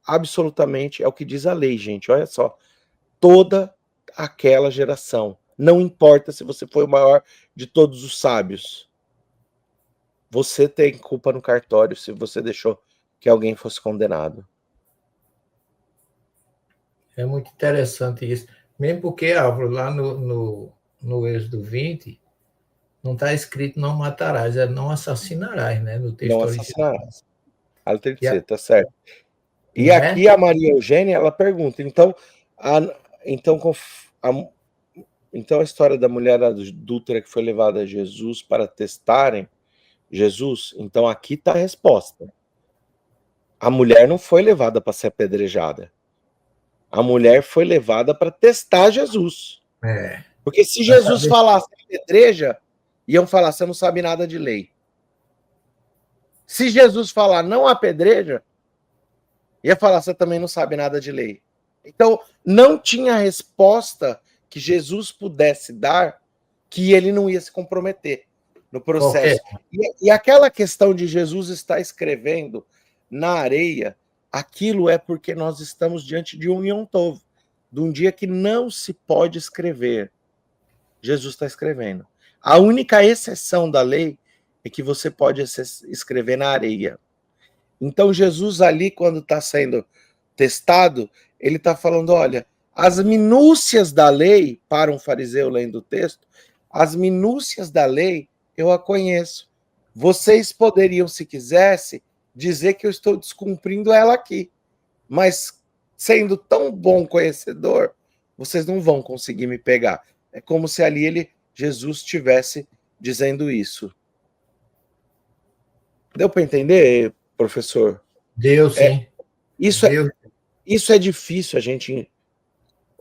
absolutamente, é o que diz a lei, gente, olha só. Toda aquela geração. Não importa se você foi o maior de todos os sábios. Você tem culpa no cartório se você deixou que alguém fosse condenado. É muito interessante isso. Mesmo porque, Álvaro, lá no Êxodo 20, não está escrito não matarás, é não assassinarás, né? No texto não original. Assassinarás. Ela tem que ser, tá certo. E aqui a Maria Eugênia, ela pergunta, então a história da mulher adúltera que foi levada a Jesus para testarem Jesus, então aqui está a resposta. A mulher não foi levada para ser apedrejada. A mulher foi levada para testar Jesus. Porque se Jesus falasse apedreja, iam falar, você não sabe nada de lei. Se Jesus falar não apedreja, ia falar, você também não sabe nada de lei. Então, não tinha resposta que Jesus pudesse dar que ele não ia se comprometer no processo. E aquela questão de Jesus estar escrevendo na areia, aquilo é porque nós estamos diante de um Yom Tov, de um dia que não se pode escrever. Jesus está escrevendo. A única exceção da lei é que você pode escrever na areia. Então, Jesus ali, quando está sendo testado, ele está falando, olha, as minúcias da lei, para um fariseu lendo o texto, as minúcias da lei, eu a conheço. Vocês poderiam, se quisesse, dizer que eu estou descumprindo ela aqui. Mas, sendo tão bom conhecedor, vocês não vão conseguir me pegar. É como se ali Jesus estivesse dizendo isso. Deu para entender, professor? Deu, sim. Isso é difícil a gente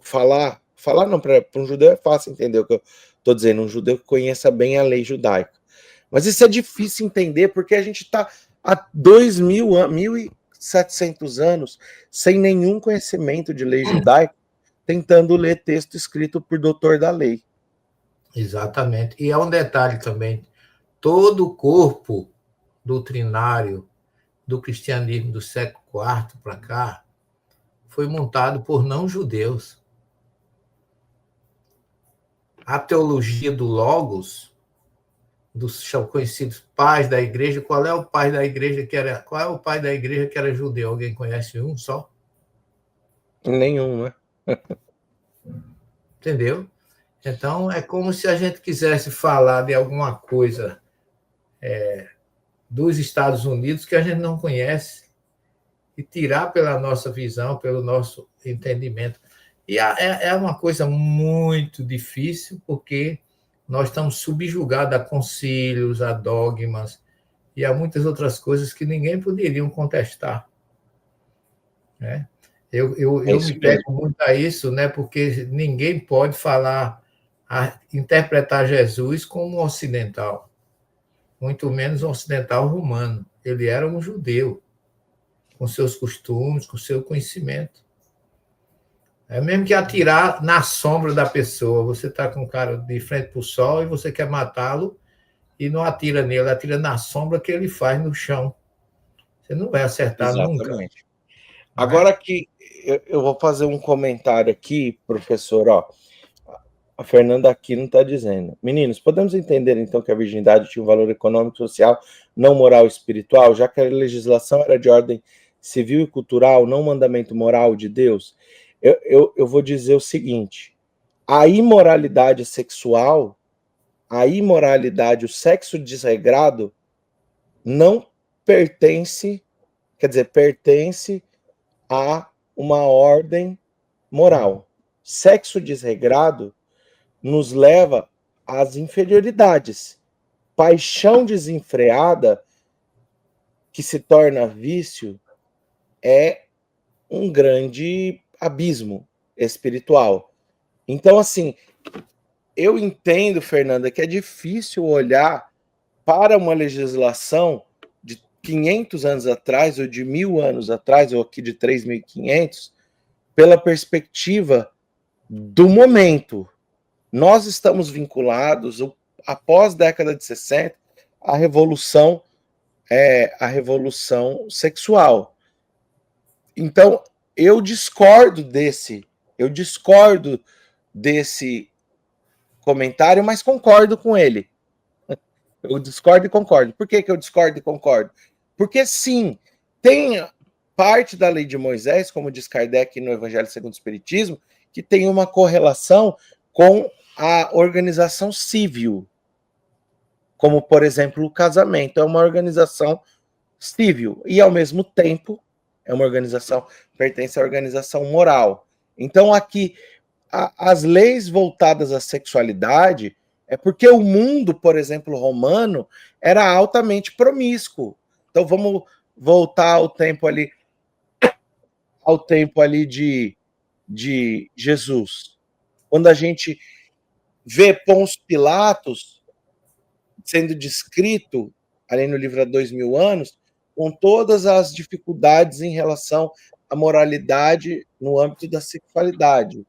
falar. Falar não, para um judeu é fácil entender o que eu estou dizendo, um judeu que conheça bem a lei judaica. Mas isso é difícil entender, porque a gente está há 1.700 anos sem nenhum conhecimento de lei judaica, tentando ler texto escrito por doutor da lei. Exatamente. E há um detalhe também: todo o corpo doutrinário do cristianismo do século IV para cá foi montado por não-judeus. A teologia do Logos, dos conhecidos pais da igreja, qual é o pai da igreja que era judeu? Alguém conhece um só? Nenhum, né? Entendeu? Então, é como se a gente quisesse falar de alguma coisa dos Estados Unidos que a gente não conhece e tirar pela nossa visão, pelo nosso entendimento. E é uma coisa muito difícil, porque nós estamos subjugados a concílios, a dogmas e a muitas outras coisas que ninguém poderia contestar. Né? Eu me pego muito a isso, né? Porque ninguém pode interpretar Jesus como ocidental, muito menos um ocidental romano. Ele era um judeu, com seus costumes, com seu conhecimento. É mesmo que atirar na sombra da pessoa. Você está com o cara de frente para o sol e você quer matá-lo e não atira nele, atira na sombra que ele faz no chão. Você não vai acertar nunca. Agora que eu vou fazer um comentário aqui, professor, ó. A Fernanda aqui não está dizendo. Meninos, podemos entender então que a virgindade tinha um valor econômico, social, não moral e espiritual, já que a legislação era de ordem civil e cultural, não mandamento moral de Deus? Eu vou dizer o seguinte: a imoralidade sexual, o sexo desregrado, não pertence, quer dizer, pertence a uma ordem moral. Sexo desregrado nos leva às inferioridades. Paixão desenfreada, que se torna vício, é um grande abismo espiritual. Então, assim, eu entendo, Fernanda, que é difícil olhar para uma legislação de 500 anos atrás, ou de 1.000 anos atrás, ou aqui de 3.500, pela perspectiva do momento. Nós estamos vinculados, após a década de 60, à revolução sexual. Então, eu discordo desse comentário, mas concordo com ele. Eu discordo e concordo. Por que eu discordo e concordo? Porque, sim, tem parte da lei de Moisés, como diz Kardec no Evangelho segundo o Espiritismo, que tem uma correlação com a organização civil. Como, por exemplo, o casamento é uma organização civil e, ao mesmo tempo, é uma organização, pertence à organização moral. Então, aqui, as leis voltadas à sexualidade é porque o mundo, por exemplo, romano, era altamente promíscuo. Então, vamos voltar ao tempo ali de Jesus. Quando a gente vê Pôncio Pilatos sendo descrito, ali no livro há 2.000 anos, com todas as dificuldades em relação à moralidade no âmbito da sexualidade.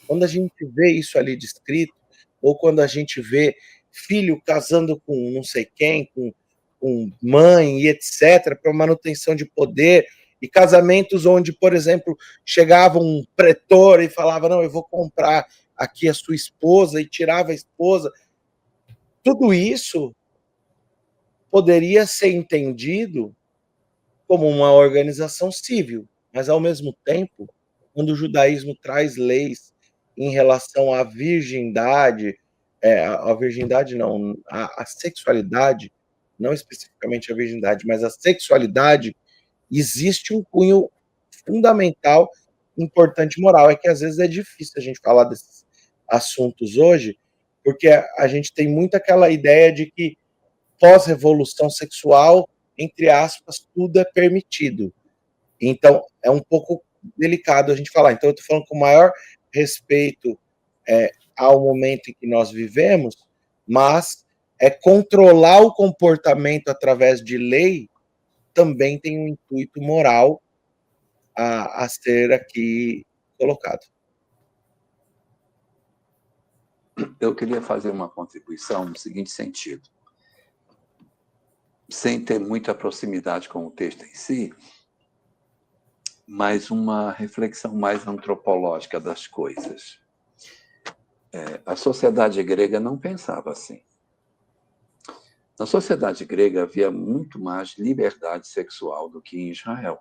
Quando a gente vê isso ali descrito, ou quando a gente vê filho casando com não sei quem, com mãe e etc., para manutenção de poder, e casamentos onde, por exemplo, chegava um pretor e falava, não, eu vou comprar aqui a sua esposa, e tirava a esposa. Tudo isso poderia ser entendido como uma organização civil, mas, ao mesmo tempo, quando o judaísmo traz leis em relação à virgindade, a sexualidade, não especificamente a virgindade, mas a sexualidade, existe um cunho fundamental, importante, moral. É que às vezes é difícil a gente falar desses assuntos hoje, porque a gente tem muito aquela ideia de que pós-revolução sexual, entre aspas, tudo é permitido. Então, é um pouco delicado a gente falar. Então, eu estou falando com o maior respeito ao momento em que nós vivemos, mas controlar o comportamento através de lei, também tem um intuito moral a ser aqui colocado. Eu queria fazer uma contribuição no seguinte sentido. Sem ter muita proximidade com o texto em si, mas uma reflexão mais antropológica das coisas. A sociedade grega não pensava assim. Na sociedade grega havia muito mais liberdade sexual do que em Israel.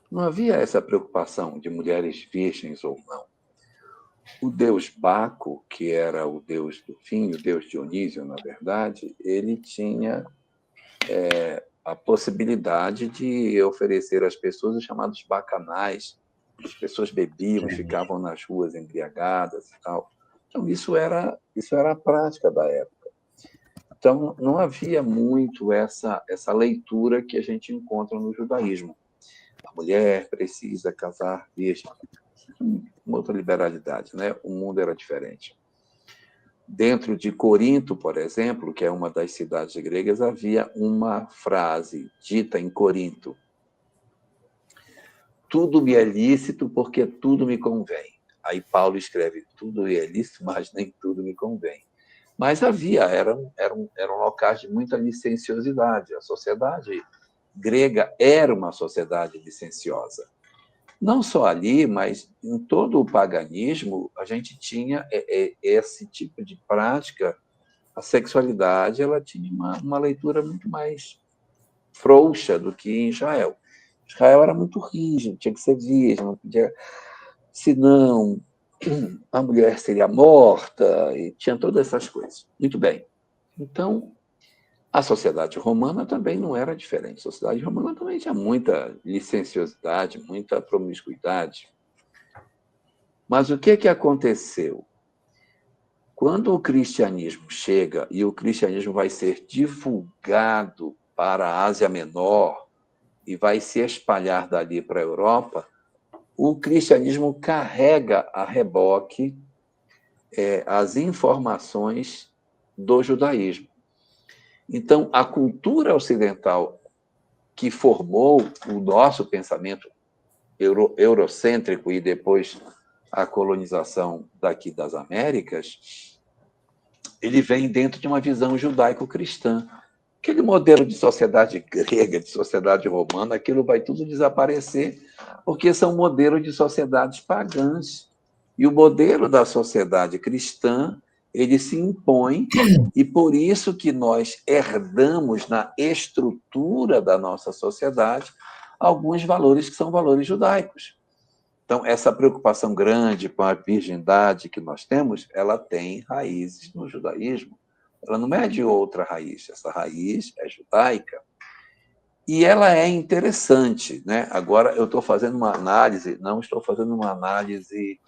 Não havia essa preocupação de mulheres virgens ou não. O deus Baco, que era o deus do vinho, o deus Dionísio, na verdade, ele tinha a possibilidade de oferecer às pessoas os chamados bacanais. As pessoas bebiam, ficavam nas ruas embriagadas e tal. Então, isso era a prática da época. Então, não havia muito essa leitura que a gente encontra no judaísmo. A mulher precisa casar virgem. Uma outra liberalidade, né? O mundo era diferente. Dentro de Corinto, por exemplo, que é uma das cidades gregas, havia uma frase dita em Corinto: tudo me é lícito porque tudo me convém. Aí Paulo escreve: tudo me é lícito, mas nem tudo me convém. Mas eram locais de muita licenciosidade. A sociedade grega era uma sociedade licenciosa. Não só ali, mas em todo o paganismo, a gente tinha esse tipo de prática. A sexualidade ela tinha uma leitura muito mais frouxa do que em Israel. Israel era muito rígido, tinha que ser virgem, não podia, senão a mulher seria morta, e tinha todas essas coisas. Muito bem. Então, a sociedade romana também não era diferente. A sociedade romana também tinha muita licenciosidade, muita promiscuidade. Mas o que aconteceu? Quando o cristianismo chega e o cristianismo vai ser divulgado para a Ásia Menor e vai se espalhar dali para a Europa, o cristianismo carrega a reboque as informações do judaísmo. Então, a cultura ocidental que formou o nosso pensamento eurocêntrico e depois a colonização daqui das Américas, ele vem dentro de uma visão judaico-cristã. Aquele modelo de sociedade grega, de sociedade romana, aquilo vai tudo desaparecer, porque são modelos de sociedades pagãs. E o modelo da sociedade cristã, ele se impõe, e por isso que nós herdamos na estrutura da nossa sociedade alguns valores que são valores judaicos. Então, essa preocupação grande com a virgindade que nós temos, ela tem raízes no judaísmo. Ela não é de outra raiz, essa raiz é judaica. E ela é interessante, né? Agora, eu estou fazendo uma análise, não estou fazendo uma análise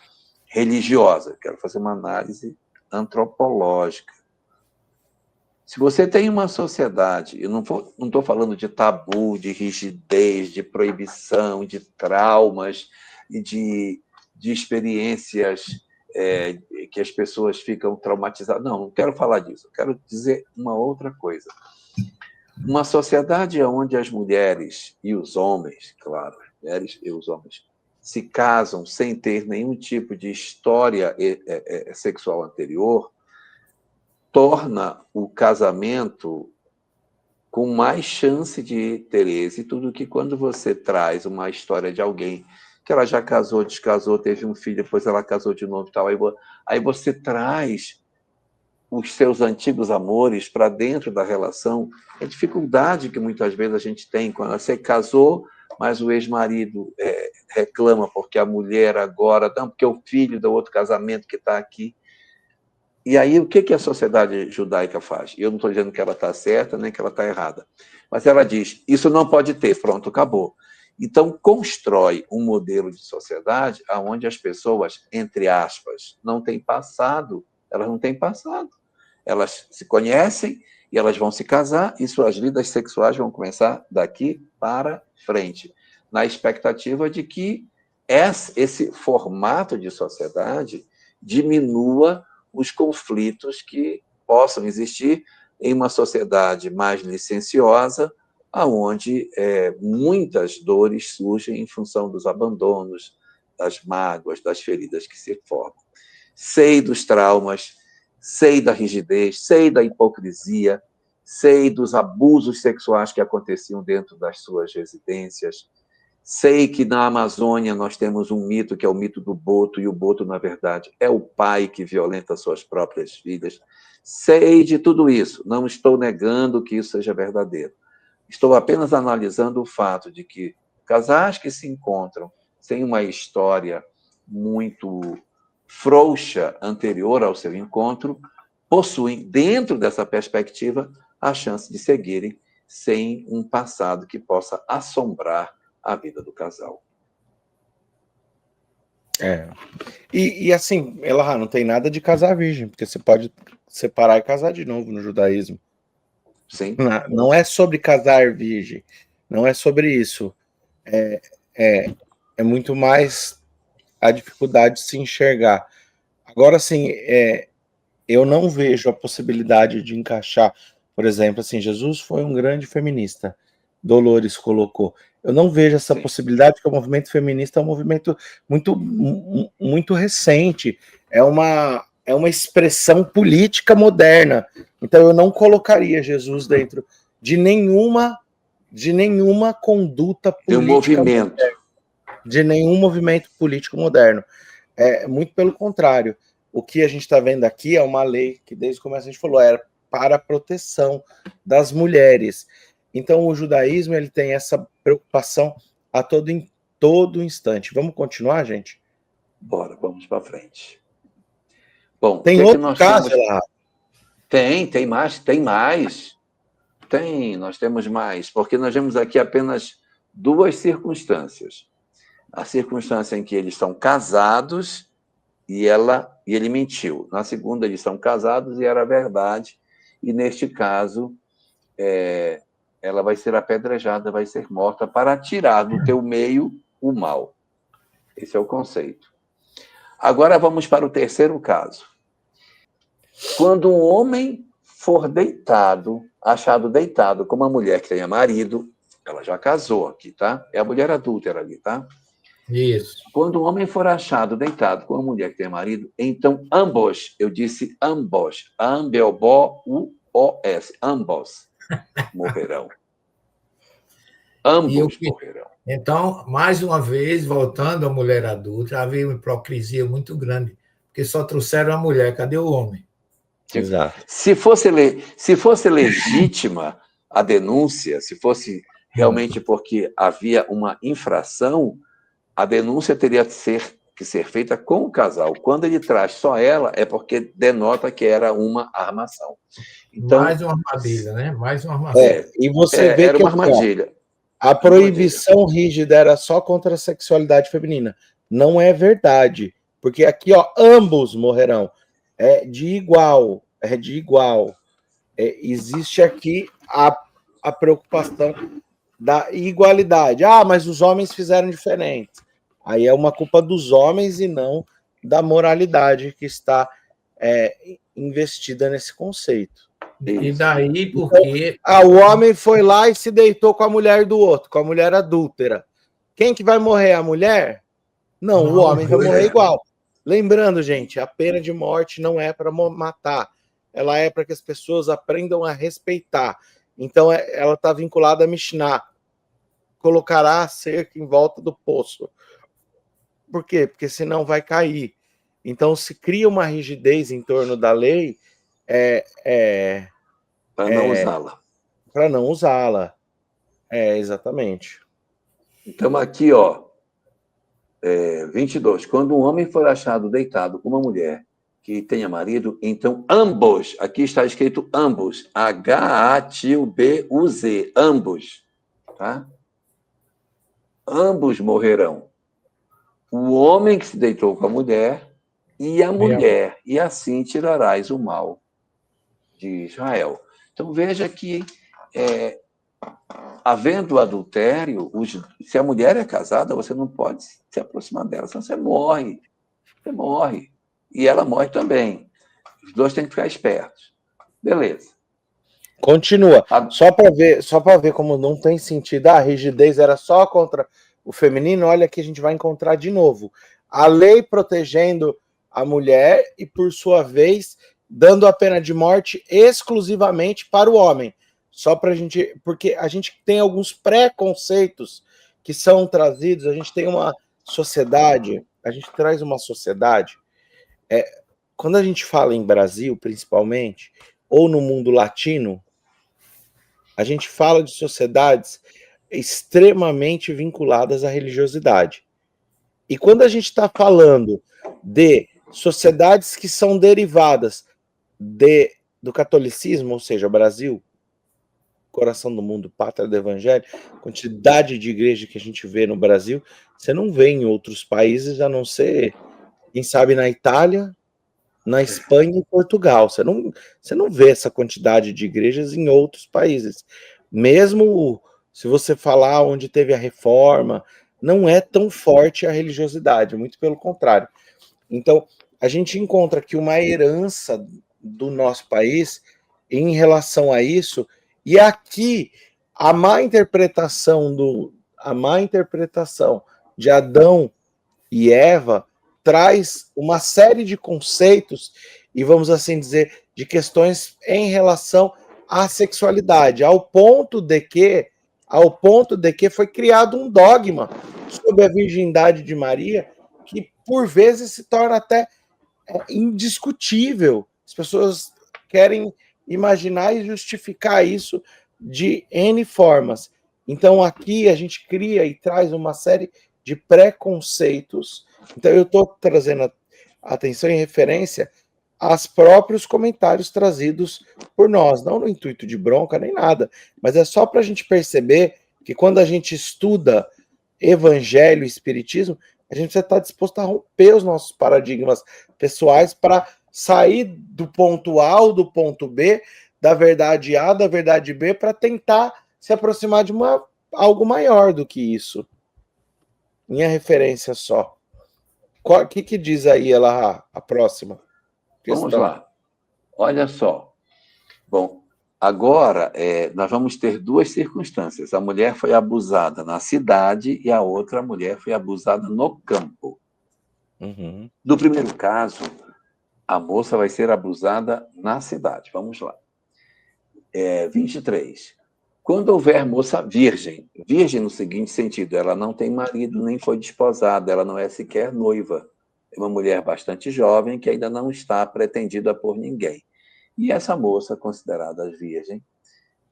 religiosa, quero fazer uma análise antropológica. Se você tem uma sociedade, eu não estou falando de tabu, de rigidez, de proibição, de traumas e de experiências que as pessoas ficam traumatizadas. Não quero falar disso. Eu quero dizer uma outra coisa. Uma sociedade onde as mulheres e os homens, claro, as mulheres e os homens, se casam sem ter nenhum tipo de história sexual anterior, torna o casamento com mais chance de ter êxito do que quando você traz uma história de alguém que ela já casou, descasou, teve um filho, depois ela casou de novo e tal. Aí você traz os seus antigos amores para dentro da relação. A dificuldade que muitas vezes a gente tem quando você casou, mas o ex-marido reclama porque a mulher agora, não, porque o filho do outro casamento que está aqui. E aí, o que a sociedade judaica faz? Eu não estou dizendo que ela está certa, nem que ela está errada. Mas ela diz, isso não pode ter, pronto, acabou. Então, constrói um modelo de sociedade onde as pessoas, entre aspas, não têm passado. Elas não têm passado. Elas se conhecem e elas vão se casar e suas vidas sexuais vão começar daqui para frente, na expectativa de que esse formato de sociedade diminua os conflitos que possam existir em uma sociedade mais licenciosa, onde muitas dores surgem em função dos abandonos, das mágoas, das feridas que se formam. Sei dos traumas, sei da rigidez, sei da hipocrisia, sei dos abusos sexuais que aconteciam dentro das suas residências. Sei que na Amazônia nós temos um mito, que é o mito do boto, e o boto, na verdade, é o pai que violenta suas próprias filhas. Sei de tudo isso, não estou negando que isso seja verdadeiro. Estou apenas analisando o fato de que casais que se encontram sem uma história muito frouxa anterior ao seu encontro possuem, dentro dessa perspectiva, a chance de seguirem sem um passado que possa assombrar a vida do casal. E assim, ela não tem nada de casar virgem, porque você pode separar e casar de novo no judaísmo. Sim. Não é sobre casar virgem, não é sobre isso. É muito mais a dificuldade de se enxergar. Agora, assim, eu não vejo a possibilidade de encaixar, por exemplo, assim, Jesus foi um grande feminista, Dolores colocou. Eu não vejo essa possibilidade, porque o movimento feminista é um movimento muito recente, é uma expressão política moderna. Então eu não colocaria Jesus dentro de nenhuma conduta política moderna, de nenhum movimento político moderno. Muito pelo contrário. O que a gente está vendo aqui é uma lei que desde o começo a gente falou, era para a proteção das mulheres. Então o judaísmo ele tem essa preocupação a todo instante. Vamos continuar, gente? Bora, vamos para frente. Bom, tem outro caso lá? Tem mais. Nós temos mais, porque nós vemos aqui apenas duas circunstâncias. A circunstância em que eles estão casados e ele mentiu. Na segunda, eles estão casados e era verdade. E, neste caso, ela vai ser apedrejada, vai ser morta para tirar do teu meio o mal. Esse é o conceito. Agora vamos para o terceiro caso. Quando um homem for achado deitado com uma mulher que tenha marido, ela já casou aqui, tá? É a mulher adúltera ali, tá? Isso. Quando um homem for achado deitado com uma mulher que tem marido, então ambos, eu disse ambos, A-M-B-O-U-O-S, ambos morrerão. Ambos morrerão. Então, mais uma vez, voltando à mulher adulta, havia uma hipocrisia muito grande, porque só trouxeram a mulher, cadê o homem? Exato. Se fosse legítima a denúncia, se fosse realmente porque havia uma infração, a denúncia teria que ser feita com o casal. Quando ele traz só ela, é porque denota que era uma armação. Então, mais uma armadilha, né? Mais uma armadilha. E você vê era que uma armadilha. A proibição rígida era só contra a sexualidade feminina. Não é verdade. Porque aqui, ambos morrerão. É de igual. Existe aqui a preocupação da igualdade. Mas os homens fizeram diferente. Aí é uma culpa dos homens e não da moralidade que está investida nesse conceito. E daí porque... o homem foi lá e se deitou com a mulher do outro, com a mulher adúltera. Quem que vai morrer? A mulher? Não, o homem vai morrer igual. Lembrando, gente, a pena de morte não é para matar. Ela é para que as pessoas aprendam a respeitar. Então, ela está vinculada a Mishnah. Colocará a cerca em volta do poço. Por quê? Porque senão vai cair. Então, se cria uma rigidez em torno da lei... para não usá-la. Para não usá-la. Exatamente. Então, aqui, 22. Quando um homem for achado deitado com uma mulher que tenha marido, então ambos, aqui está escrito ambos, H-A-T-U-B-U-Z, ambos, tá? Ambos morrerão. O homem que se deitou com a mulher e a mulher, e assim tirarás o mal de Israel. Então, veja que, havendo adultério, se a mulher é casada, você não pode se aproximar dela, senão você morre. Você morre. E ela morre também. Os dois têm que ficar espertos. Beleza. Continua. Só para ver como não tem sentido. A rigidez era só contra o feminino. Olha que a gente vai encontrar de novo. A lei protegendo a mulher e, por sua vez, dando a pena de morte exclusivamente para o homem. Só para a gente... Porque a gente tem alguns preconceitos que são trazidos. A gente tem uma sociedade... A gente traz uma sociedade... Quando a gente fala em Brasil, principalmente, ou no mundo latino, a gente fala de sociedades extremamente vinculadas à religiosidade. E quando a gente está falando de sociedades que são derivadas do catolicismo, ou seja, Brasil, coração do mundo, pátria do evangelho, quantidade de igreja que a gente vê no Brasil, você não vê em outros países, a não ser, quem sabe, na Itália, na Espanha e Portugal. Você não vê essa quantidade de igrejas em outros países. Mesmo se você falar onde teve a reforma, não é tão forte a religiosidade, muito pelo contrário. Então, a gente encontra aqui uma herança do nosso país em relação a isso, e aqui a má interpretação de Adão e Eva traz uma série de conceitos e, vamos assim dizer, de questões em relação à sexualidade, ao ponto de que foi criado um dogma sobre a virgindade de Maria que, por vezes, se torna até indiscutível. As pessoas querem imaginar e justificar isso de N formas. Então, aqui a gente cria e traz uma série de preconceitos. Então, eu estou trazendo a atenção em referência aos próprios comentários trazidos por nós, não no intuito de bronca nem nada, mas é só para a gente perceber que quando a gente estuda evangelho e espiritismo, a gente precisa estar disposto a romper os nossos paradigmas pessoais para sair do ponto A ou do ponto B, da verdade A, da verdade B, para tentar se aproximar de algo maior do que isso. Minha referência só. O que diz aí ela, a próxima questão? Vamos lá. Olha só. Bom, agora nós vamos ter duas circunstâncias. A mulher foi abusada na cidade e a outra mulher foi abusada no campo. Uhum. No primeiro caso, a moça vai ser abusada na cidade. Vamos lá. 23. Quando houver moça virgem no seguinte sentido, ela não tem marido, nem foi desposada, ela não é sequer noiva. É uma mulher bastante jovem que ainda não está pretendida por ninguém. E essa moça, considerada virgem,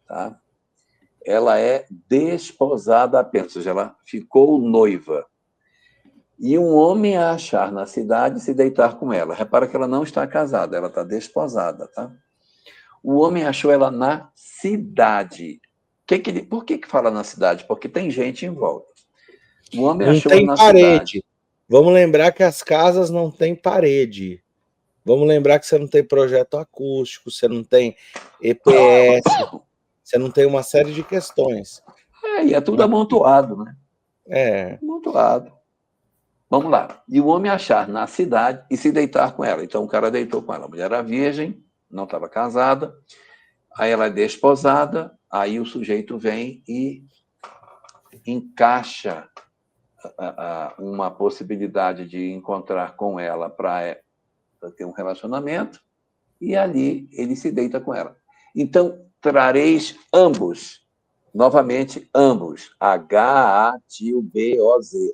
tá? Ela é desposada apenas, ou seja, ela ficou noiva. E um homem a achar na cidade se deitar com ela. Repara que ela não está casada, ela está desposada, tá? O homem achou ela na cidade. Por que fala na cidade? Porque tem gente em volta. O homem achou ela na cidade. Vamos lembrar que as casas não têm parede. Vamos lembrar que você não tem projeto acústico, você não tem EPS, você não tem uma série de questões. E é tudo amontoado, né? Amontoado. Vamos lá. E o homem achar na cidade e se deitar com ela. Então o cara deitou com ela. A mulher era virgem, não estava casada. Aí ela é desposada. Aí o sujeito vem e encaixa uma possibilidade de encontrar com ela para ter um relacionamento, e ali ele se deita com ela. Então, trareis ambos, novamente, ambos, H-A-T-U-B-O-Z,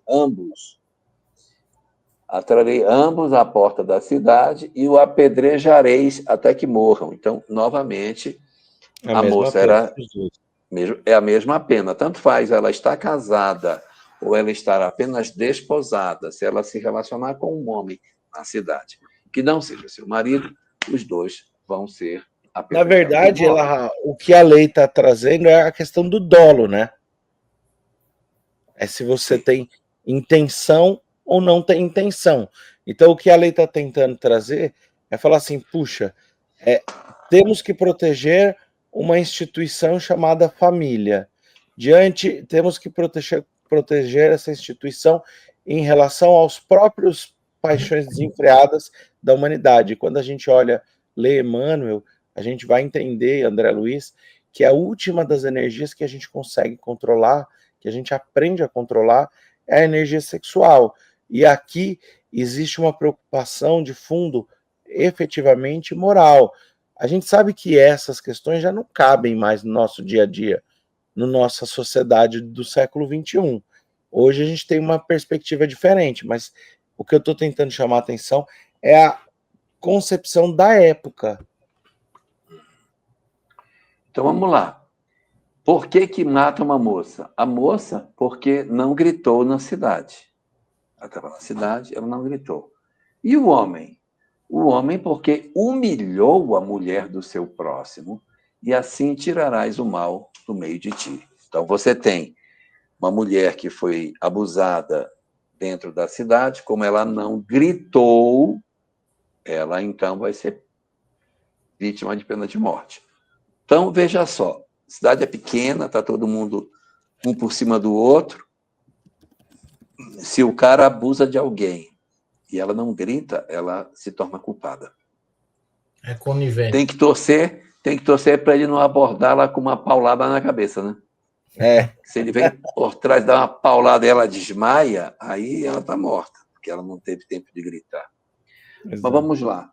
ambos. Atrarei ambos à porta da cidade e o apedrejareis até que morram. Então, novamente, a moça é a mesma pena. Tanto faz ela estar casada ou ela estar apenas desposada, se ela se relacionar com um homem na cidade, que não seja seu marido, os dois vão ser apedrejados. Na verdade, o que a lei está trazendo é a questão do dolo, né? É se você tem intenção ou não tem intenção. Então, o que a lei está tentando trazer é falar assim, puxa, temos que proteger uma instituição chamada família. Temos que proteger essa instituição em relação aos próprios paixões desenfreadas da humanidade. Quando a gente lê Emmanuel, a gente vai entender, André Luiz, que a última das energias que a gente consegue controlar, que a gente aprende a controlar, é a energia sexual. E aqui existe uma preocupação de fundo efetivamente moral. A gente sabe que essas questões já não cabem mais no nosso dia a dia, na nossa sociedade do século XXI. Hoje a gente tem uma perspectiva diferente, mas o que eu estou tentando chamar a atenção é a concepção da época. Então vamos lá. Por que mata uma moça? A moça, porque não gritou na cidade. Ela estava na cidade, ela não gritou. E o homem? O homem, porque humilhou a mulher do seu próximo, e assim tirarás o mal do meio de ti. Então você tem uma mulher que foi abusada dentro da cidade, como ela não gritou, ela então vai ser vítima de pena de morte. Então, veja só, a cidade é pequena, está todo mundo um por cima do outro. Se o cara abusa de alguém e ela não grita, ela se torna culpada. É conivente. Tem que torcer para ele não abordá-la com uma paulada na cabeça, né? Se ele vem por trás, dá uma paulada e ela desmaia, aí ela está morta, porque ela não teve tempo de gritar. Exato. Mas vamos lá.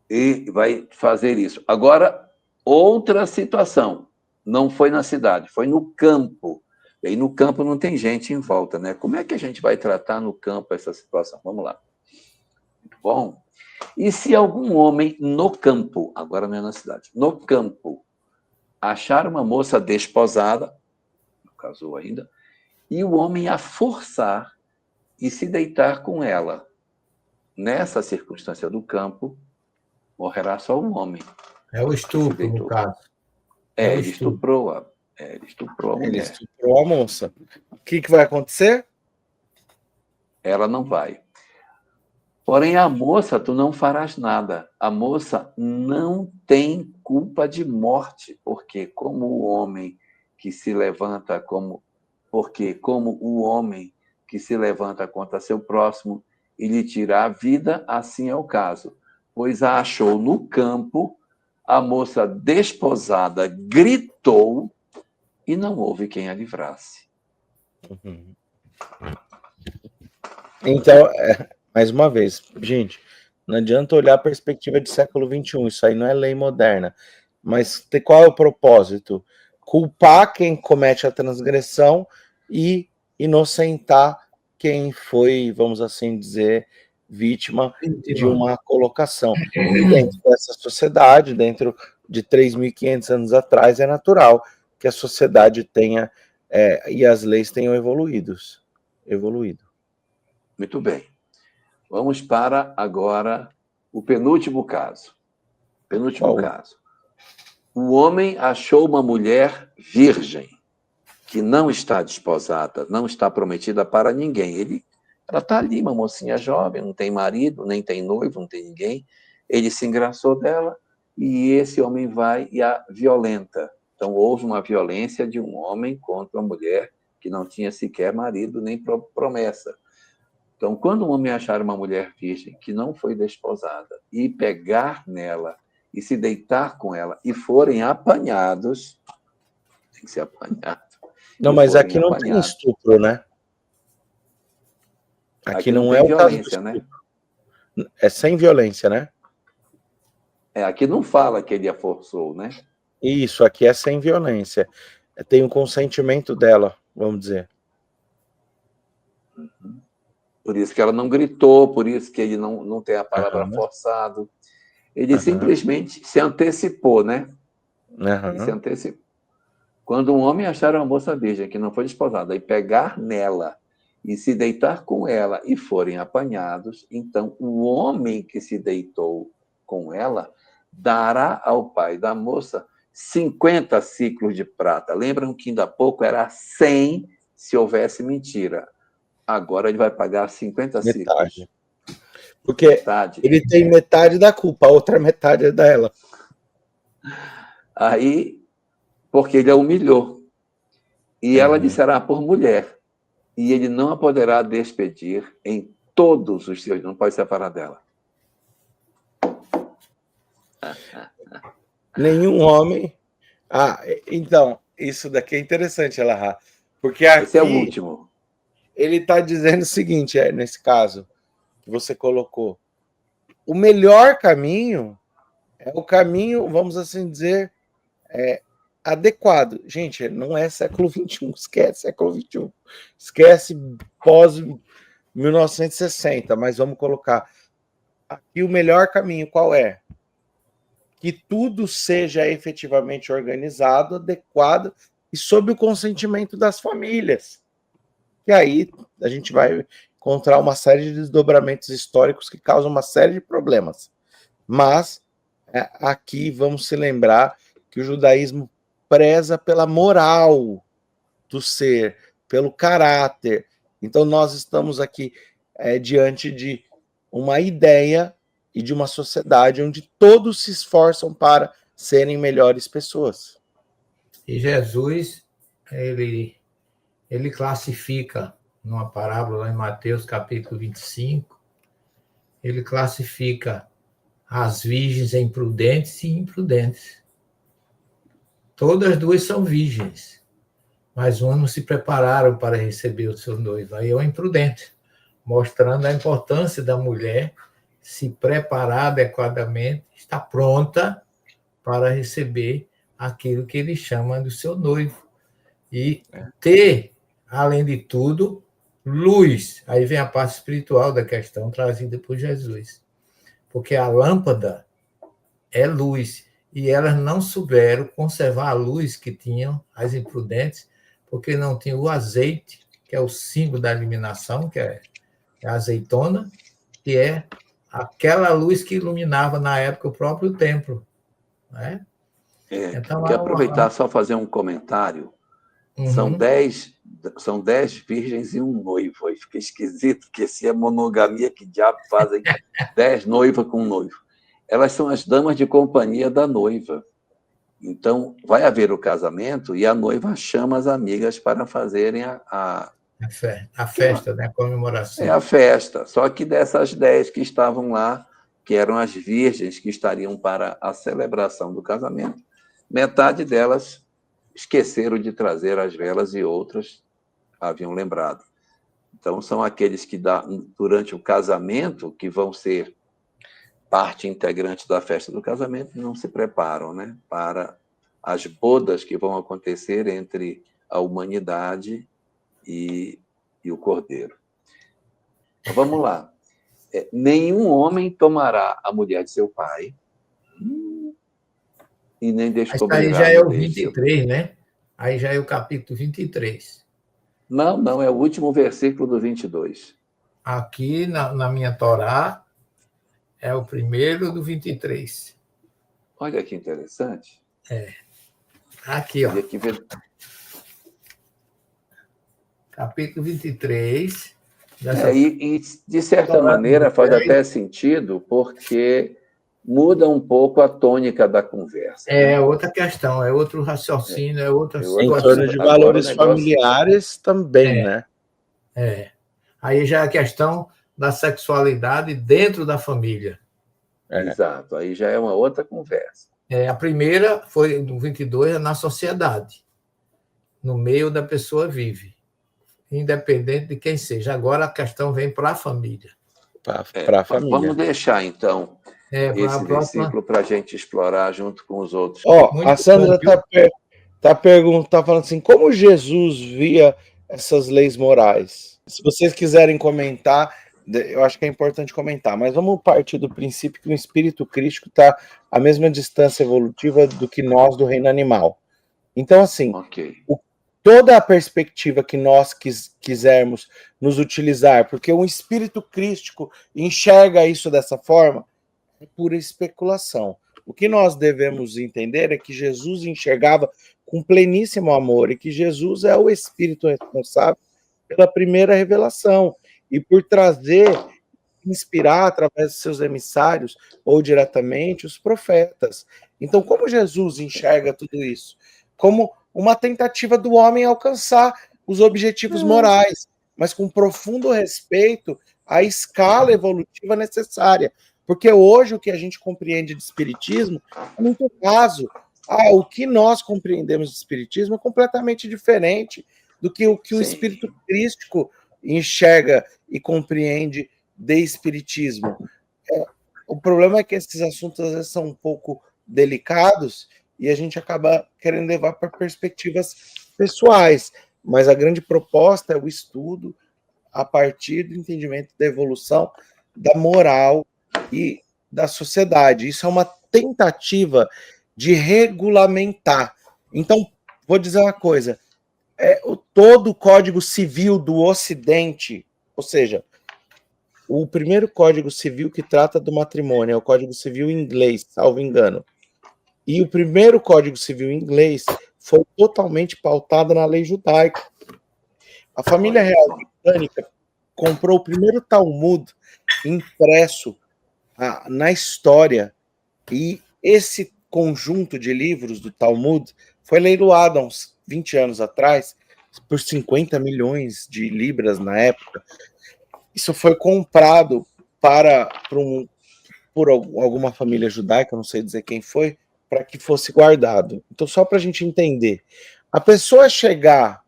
E vai fazer isso. Agora, outra situação. Não foi na cidade, foi no campo. E aí no campo não tem gente em volta, né? Como é que a gente vai tratar no campo essa situação? Vamos lá. Muito bom. E se algum homem no campo, agora não é na cidade, no campo, achar uma moça desposada, não casou ainda, e o homem a forçar e se deitar com ela, nessa circunstância do campo, morrerá só um homem. É o estupro, no caso. Ele estuprou a mulher. Ele estuprou a moça. O que vai acontecer? Ela não vai. Porém, a moça, tu não farás nada. A moça não tem culpa de morte, porque como o homem que se levanta contra seu próximo e lhe tira a vida, assim é o caso. Pois a achou no campo, a moça desposada gritou e não houve quem a livrasse. Uhum. Então, mais uma vez, gente, não adianta olhar a perspectiva de século XXI, isso aí não é lei moderna. Mas qual é o propósito? Culpar quem comete a transgressão e inocentar quem foi, vamos assim dizer, vítima de uma colocação. E dentro dessa sociedade, dentro de 3.500 anos atrás, é natural que a sociedade tenha e as leis tenham evoluído. Muito bem. Vamos para agora o penúltimo caso. Caso. O homem achou uma mulher virgem, que não está desposada, não está prometida para ninguém. Ela está ali, uma mocinha jovem, não tem marido, nem tem noivo, não tem ninguém. Ele se engraçou dela e esse homem vai e a violenta. Então, houve uma violência de um homem contra uma mulher que não tinha sequer marido nem promessa. Então, quando um homem achar uma mulher virgem que não foi desposada e pegar nela e se deitar com ela e forem apanhados, tem que ser apanhado. Não, mas aqui não tem estupro, né? Aqui não é o caso do estupro, né? É sem violência, né? Aqui não fala que ele a forçou, né? Isso, aqui é sem violência. Tem o consentimento dela, vamos dizer. Por isso que ela não gritou, por isso que ele não tem a palavra forçado. Ele simplesmente se antecipou, né? Ele se antecipou. Quando um homem achar uma moça virgem que não foi desposada e pegar nela e se deitar com ela e forem apanhados, então o homem que se deitou com ela dará ao pai da moça 50 ciclos de prata. Lembram que ainda há pouco era 100 se houvesse mentira. Agora ele vai pagar 50 ciclos. Porque ele tem metade da culpa, a outra metade é dela. Aí, porque ele a humilhou. E ela disserá por mulher. E ele não a poderá despedir em todos os seus, não pode separar dela. Nenhum homem... então, isso daqui é interessante, Elahá, porque aqui... Esse é o último. Ele está dizendo o seguinte, nesse caso, que você colocou, o melhor caminho é o caminho, vamos assim dizer, adequado. Gente, não é século XXI, esquece século XXI, esquece pós-1960, mas vamos colocar aqui o melhor caminho, qual é? Que tudo seja efetivamente organizado, adequado e sob o consentimento das famílias. E aí a gente vai encontrar uma série de desdobramentos históricos que causam uma série de problemas. Mas aqui vamos se lembrar que o judaísmo preza pela moral do ser, pelo caráter. Então nós estamos aqui diante de uma ideia e de uma sociedade onde todos se esforçam para serem melhores pessoas. E Jesus, ele classifica, numa parábola em Mateus capítulo 25, ele classifica as virgens em prudentes e imprudentes. Todas duas são virgens, mas uma não se prepararam para receber o seu noivo. Aí é o imprudente, mostrando a importância da mulher se preparar adequadamente, estar pronta para receber aquilo que ele chama do seu noivo. E ter, além de tudo, luz. Aí vem a parte espiritual da questão trazida por Jesus. Porque a lâmpada é luz. E elas não souberam conservar a luz que tinham as imprudentes, porque não tinham o azeite, que é o símbolo da iluminação, que é a azeitona, que é aquela luz que iluminava na época o próprio templo. Né? Então, quero aproveitar só fazer um comentário. Uhum. São 10 virgens e um noivo. Aí fica esquisito, porque se é monogamia, que diabo fazem 10 noivas com um noivo? Elas são as damas de companhia da noiva. Então, vai haver o casamento e a noiva chama as amigas para fazerem a festa, né? A comemoração. É a festa. Só que dessas 10 que estavam lá, que eram as virgens que estariam para a celebração do casamento, metade delas esqueceram de trazer as velas e outras haviam lembrado. Então, são aqueles que, durante o casamento, que vão ser parte integrante da festa do casamento, não se preparam, né, para as bodas que vão acontecer entre a humanidade e o Cordeiro. Então, vamos lá. Nenhum homem tomará a mulher de seu pai e nem descobrirá. Aí já é o 23, né? Aí já é o capítulo 23. Não, é o último versículo do 22. Aqui na minha Torá é o primeiro do 23. Olha que interessante. Aqui, ó. Capítulo 23. E, de certa maneira, faz até sentido, porque muda um pouco a tônica da conversa. É outra questão, é outro raciocínio, é outra situação. Em torno de valores familiares também, né? Aí já é a questão da sexualidade dentro da família. Exato, aí já é uma outra conversa. A primeira foi, no 22, na sociedade. No meio da pessoa vive. Independente de quem seja. Agora a questão vem para a família. Para a família. Vamos deixar, então, esse versículo para a gente explorar junto com os outros. A Sandra está falando assim, como Jesus via essas leis morais? Se vocês quiserem comentar, eu acho que é importante comentar, mas vamos partir do princípio que o espírito crístico está à mesma distância evolutiva do que nós do reino animal. Então, assim, toda a perspectiva que nós quisermos nos utilizar, porque o espírito crístico enxerga isso dessa forma, é pura especulação. O que nós devemos entender é que Jesus enxergava com pleníssimo amor e que Jesus é o espírito responsável pela primeira revelação e por trazer, inspirar através de seus emissários ou diretamente os profetas. Então, como Jesus enxerga tudo isso? Como uma tentativa do homem alcançar os objetivos morais, mas com profundo respeito à escala evolutiva necessária. Porque hoje o que a gente compreende de espiritismo é muito raso. O que nós compreendemos de espiritismo é completamente diferente do que o espírito crístico enxerga e compreende de espiritismo. O problema é que esses assuntos às vezes são um pouco delicados e a gente acaba querendo levar para perspectivas pessoais, mas a grande proposta é o estudo a partir do entendimento da evolução da moral e da sociedade. Isso é uma tentativa de regulamentar. Então, vou dizer uma coisa, todo o Código Civil do Ocidente, ou seja, o primeiro Código Civil que trata do matrimônio é o Código Civil inglês, salvo engano. E o primeiro Código Civil inglês foi totalmente pautado na lei judaica. A família real britânica comprou o primeiro Talmud impresso na história, e esse conjunto de livros do Talmud foi leiloado há uns 20 anos atrás por 50 milhões de libras na época. Isso foi comprado por alguma família judaica, não sei dizer quem foi, para que fosse guardado. Então, só para a gente entender, a pessoa chegar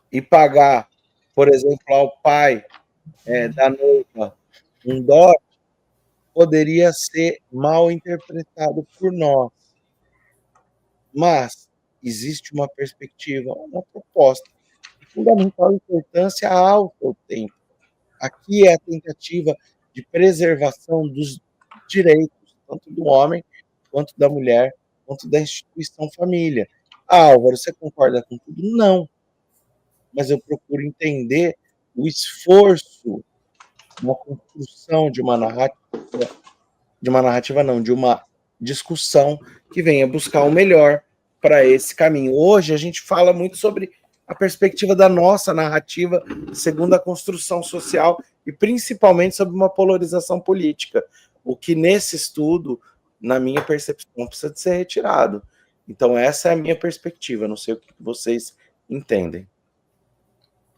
e pagar, por exemplo, ao pai da noiva um dote, poderia ser mal interpretado por nós. Mas existe uma perspectiva, uma proposta de fundamental importância ao seu tempo. Aqui é a tentativa de preservação dos direitos, tanto do homem, quanto da mulher, quanto da instituição família. Álvaro, você concorda com tudo? Não. Mas eu procuro entender o esforço na construção de uma narrativa não, de uma discussão que venha buscar o melhor para esse caminho. Hoje a gente fala muito sobre a perspectiva da nossa narrativa segundo a construção social e principalmente sobre uma polarização política, o que nesse estudo, na minha percepção, precisa de ser retirado. Então essa é a minha perspectiva, não sei o que vocês entendem.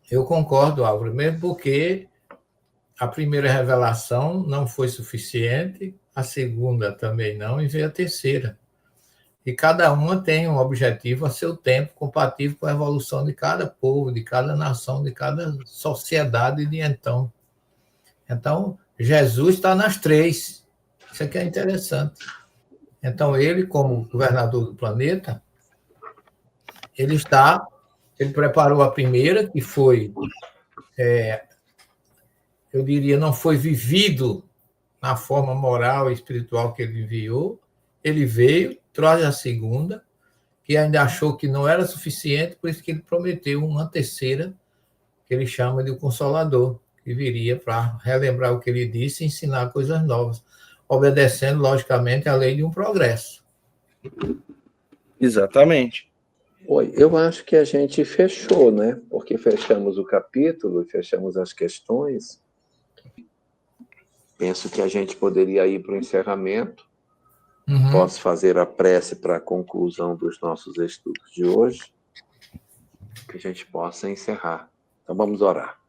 Eu concordo, Álvaro, mesmo porque a primeira revelação não foi suficiente, a segunda também não, e veio a terceira. E cada uma tem um objetivo a seu tempo, compatível com a evolução de cada povo, de cada nação, de cada sociedade de então. Então, Jesus está nas três. Isso aqui é interessante. Então, ele, como governador do planeta, ele preparou a primeira, que foi, eu diria, não foi vivido na forma moral e espiritual que ele enviou. Ele veio, trouxe a segunda, que ainda achou que não era suficiente, por isso que ele prometeu uma terceira, que ele chama de o Consolador, que viria para relembrar o que ele disse e ensinar coisas novas, obedecendo, logicamente, a lei de um progresso. Exatamente. Oi, eu acho que a gente fechou, né? Porque fechamos o capítulo, fechamos as questões. Penso que a gente poderia ir para o encerramento. Uhum. Posso fazer a prece para a conclusão dos nossos estudos de hoje, que a gente possa encerrar. Então vamos orar.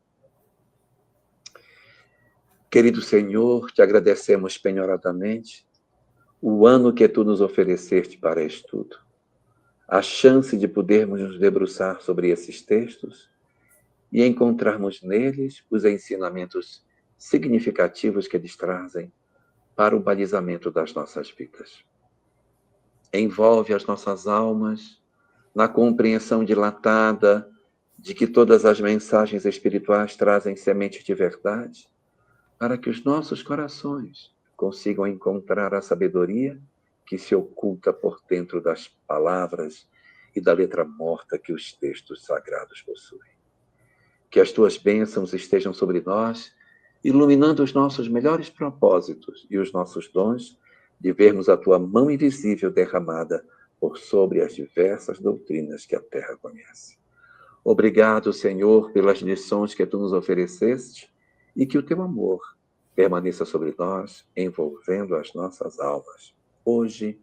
Querido Senhor, te agradecemos penhoradamente o ano que tu nos ofereceste para estudo, a chance de podermos nos debruçar sobre esses textos e encontrarmos neles os ensinamentos significativos que eles trazem para o balizamento das nossas vidas. Envolve as nossas almas na compreensão dilatada de que todas as mensagens espirituais trazem sementes de verdade, para que os nossos corações consigam encontrar a sabedoria que se oculta por dentro das palavras e da letra morta que os textos sagrados possuem. Que as tuas bênçãos estejam sobre nós, iluminando os nossos melhores propósitos e os nossos dons de vermos a tua mão invisível derramada por sobre as diversas doutrinas que a terra conhece. Obrigado, Senhor, pelas lições que tu nos ofereceste e que o teu amor permaneça sobre nós, envolvendo as nossas almas, hoje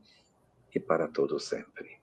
e para todo sempre.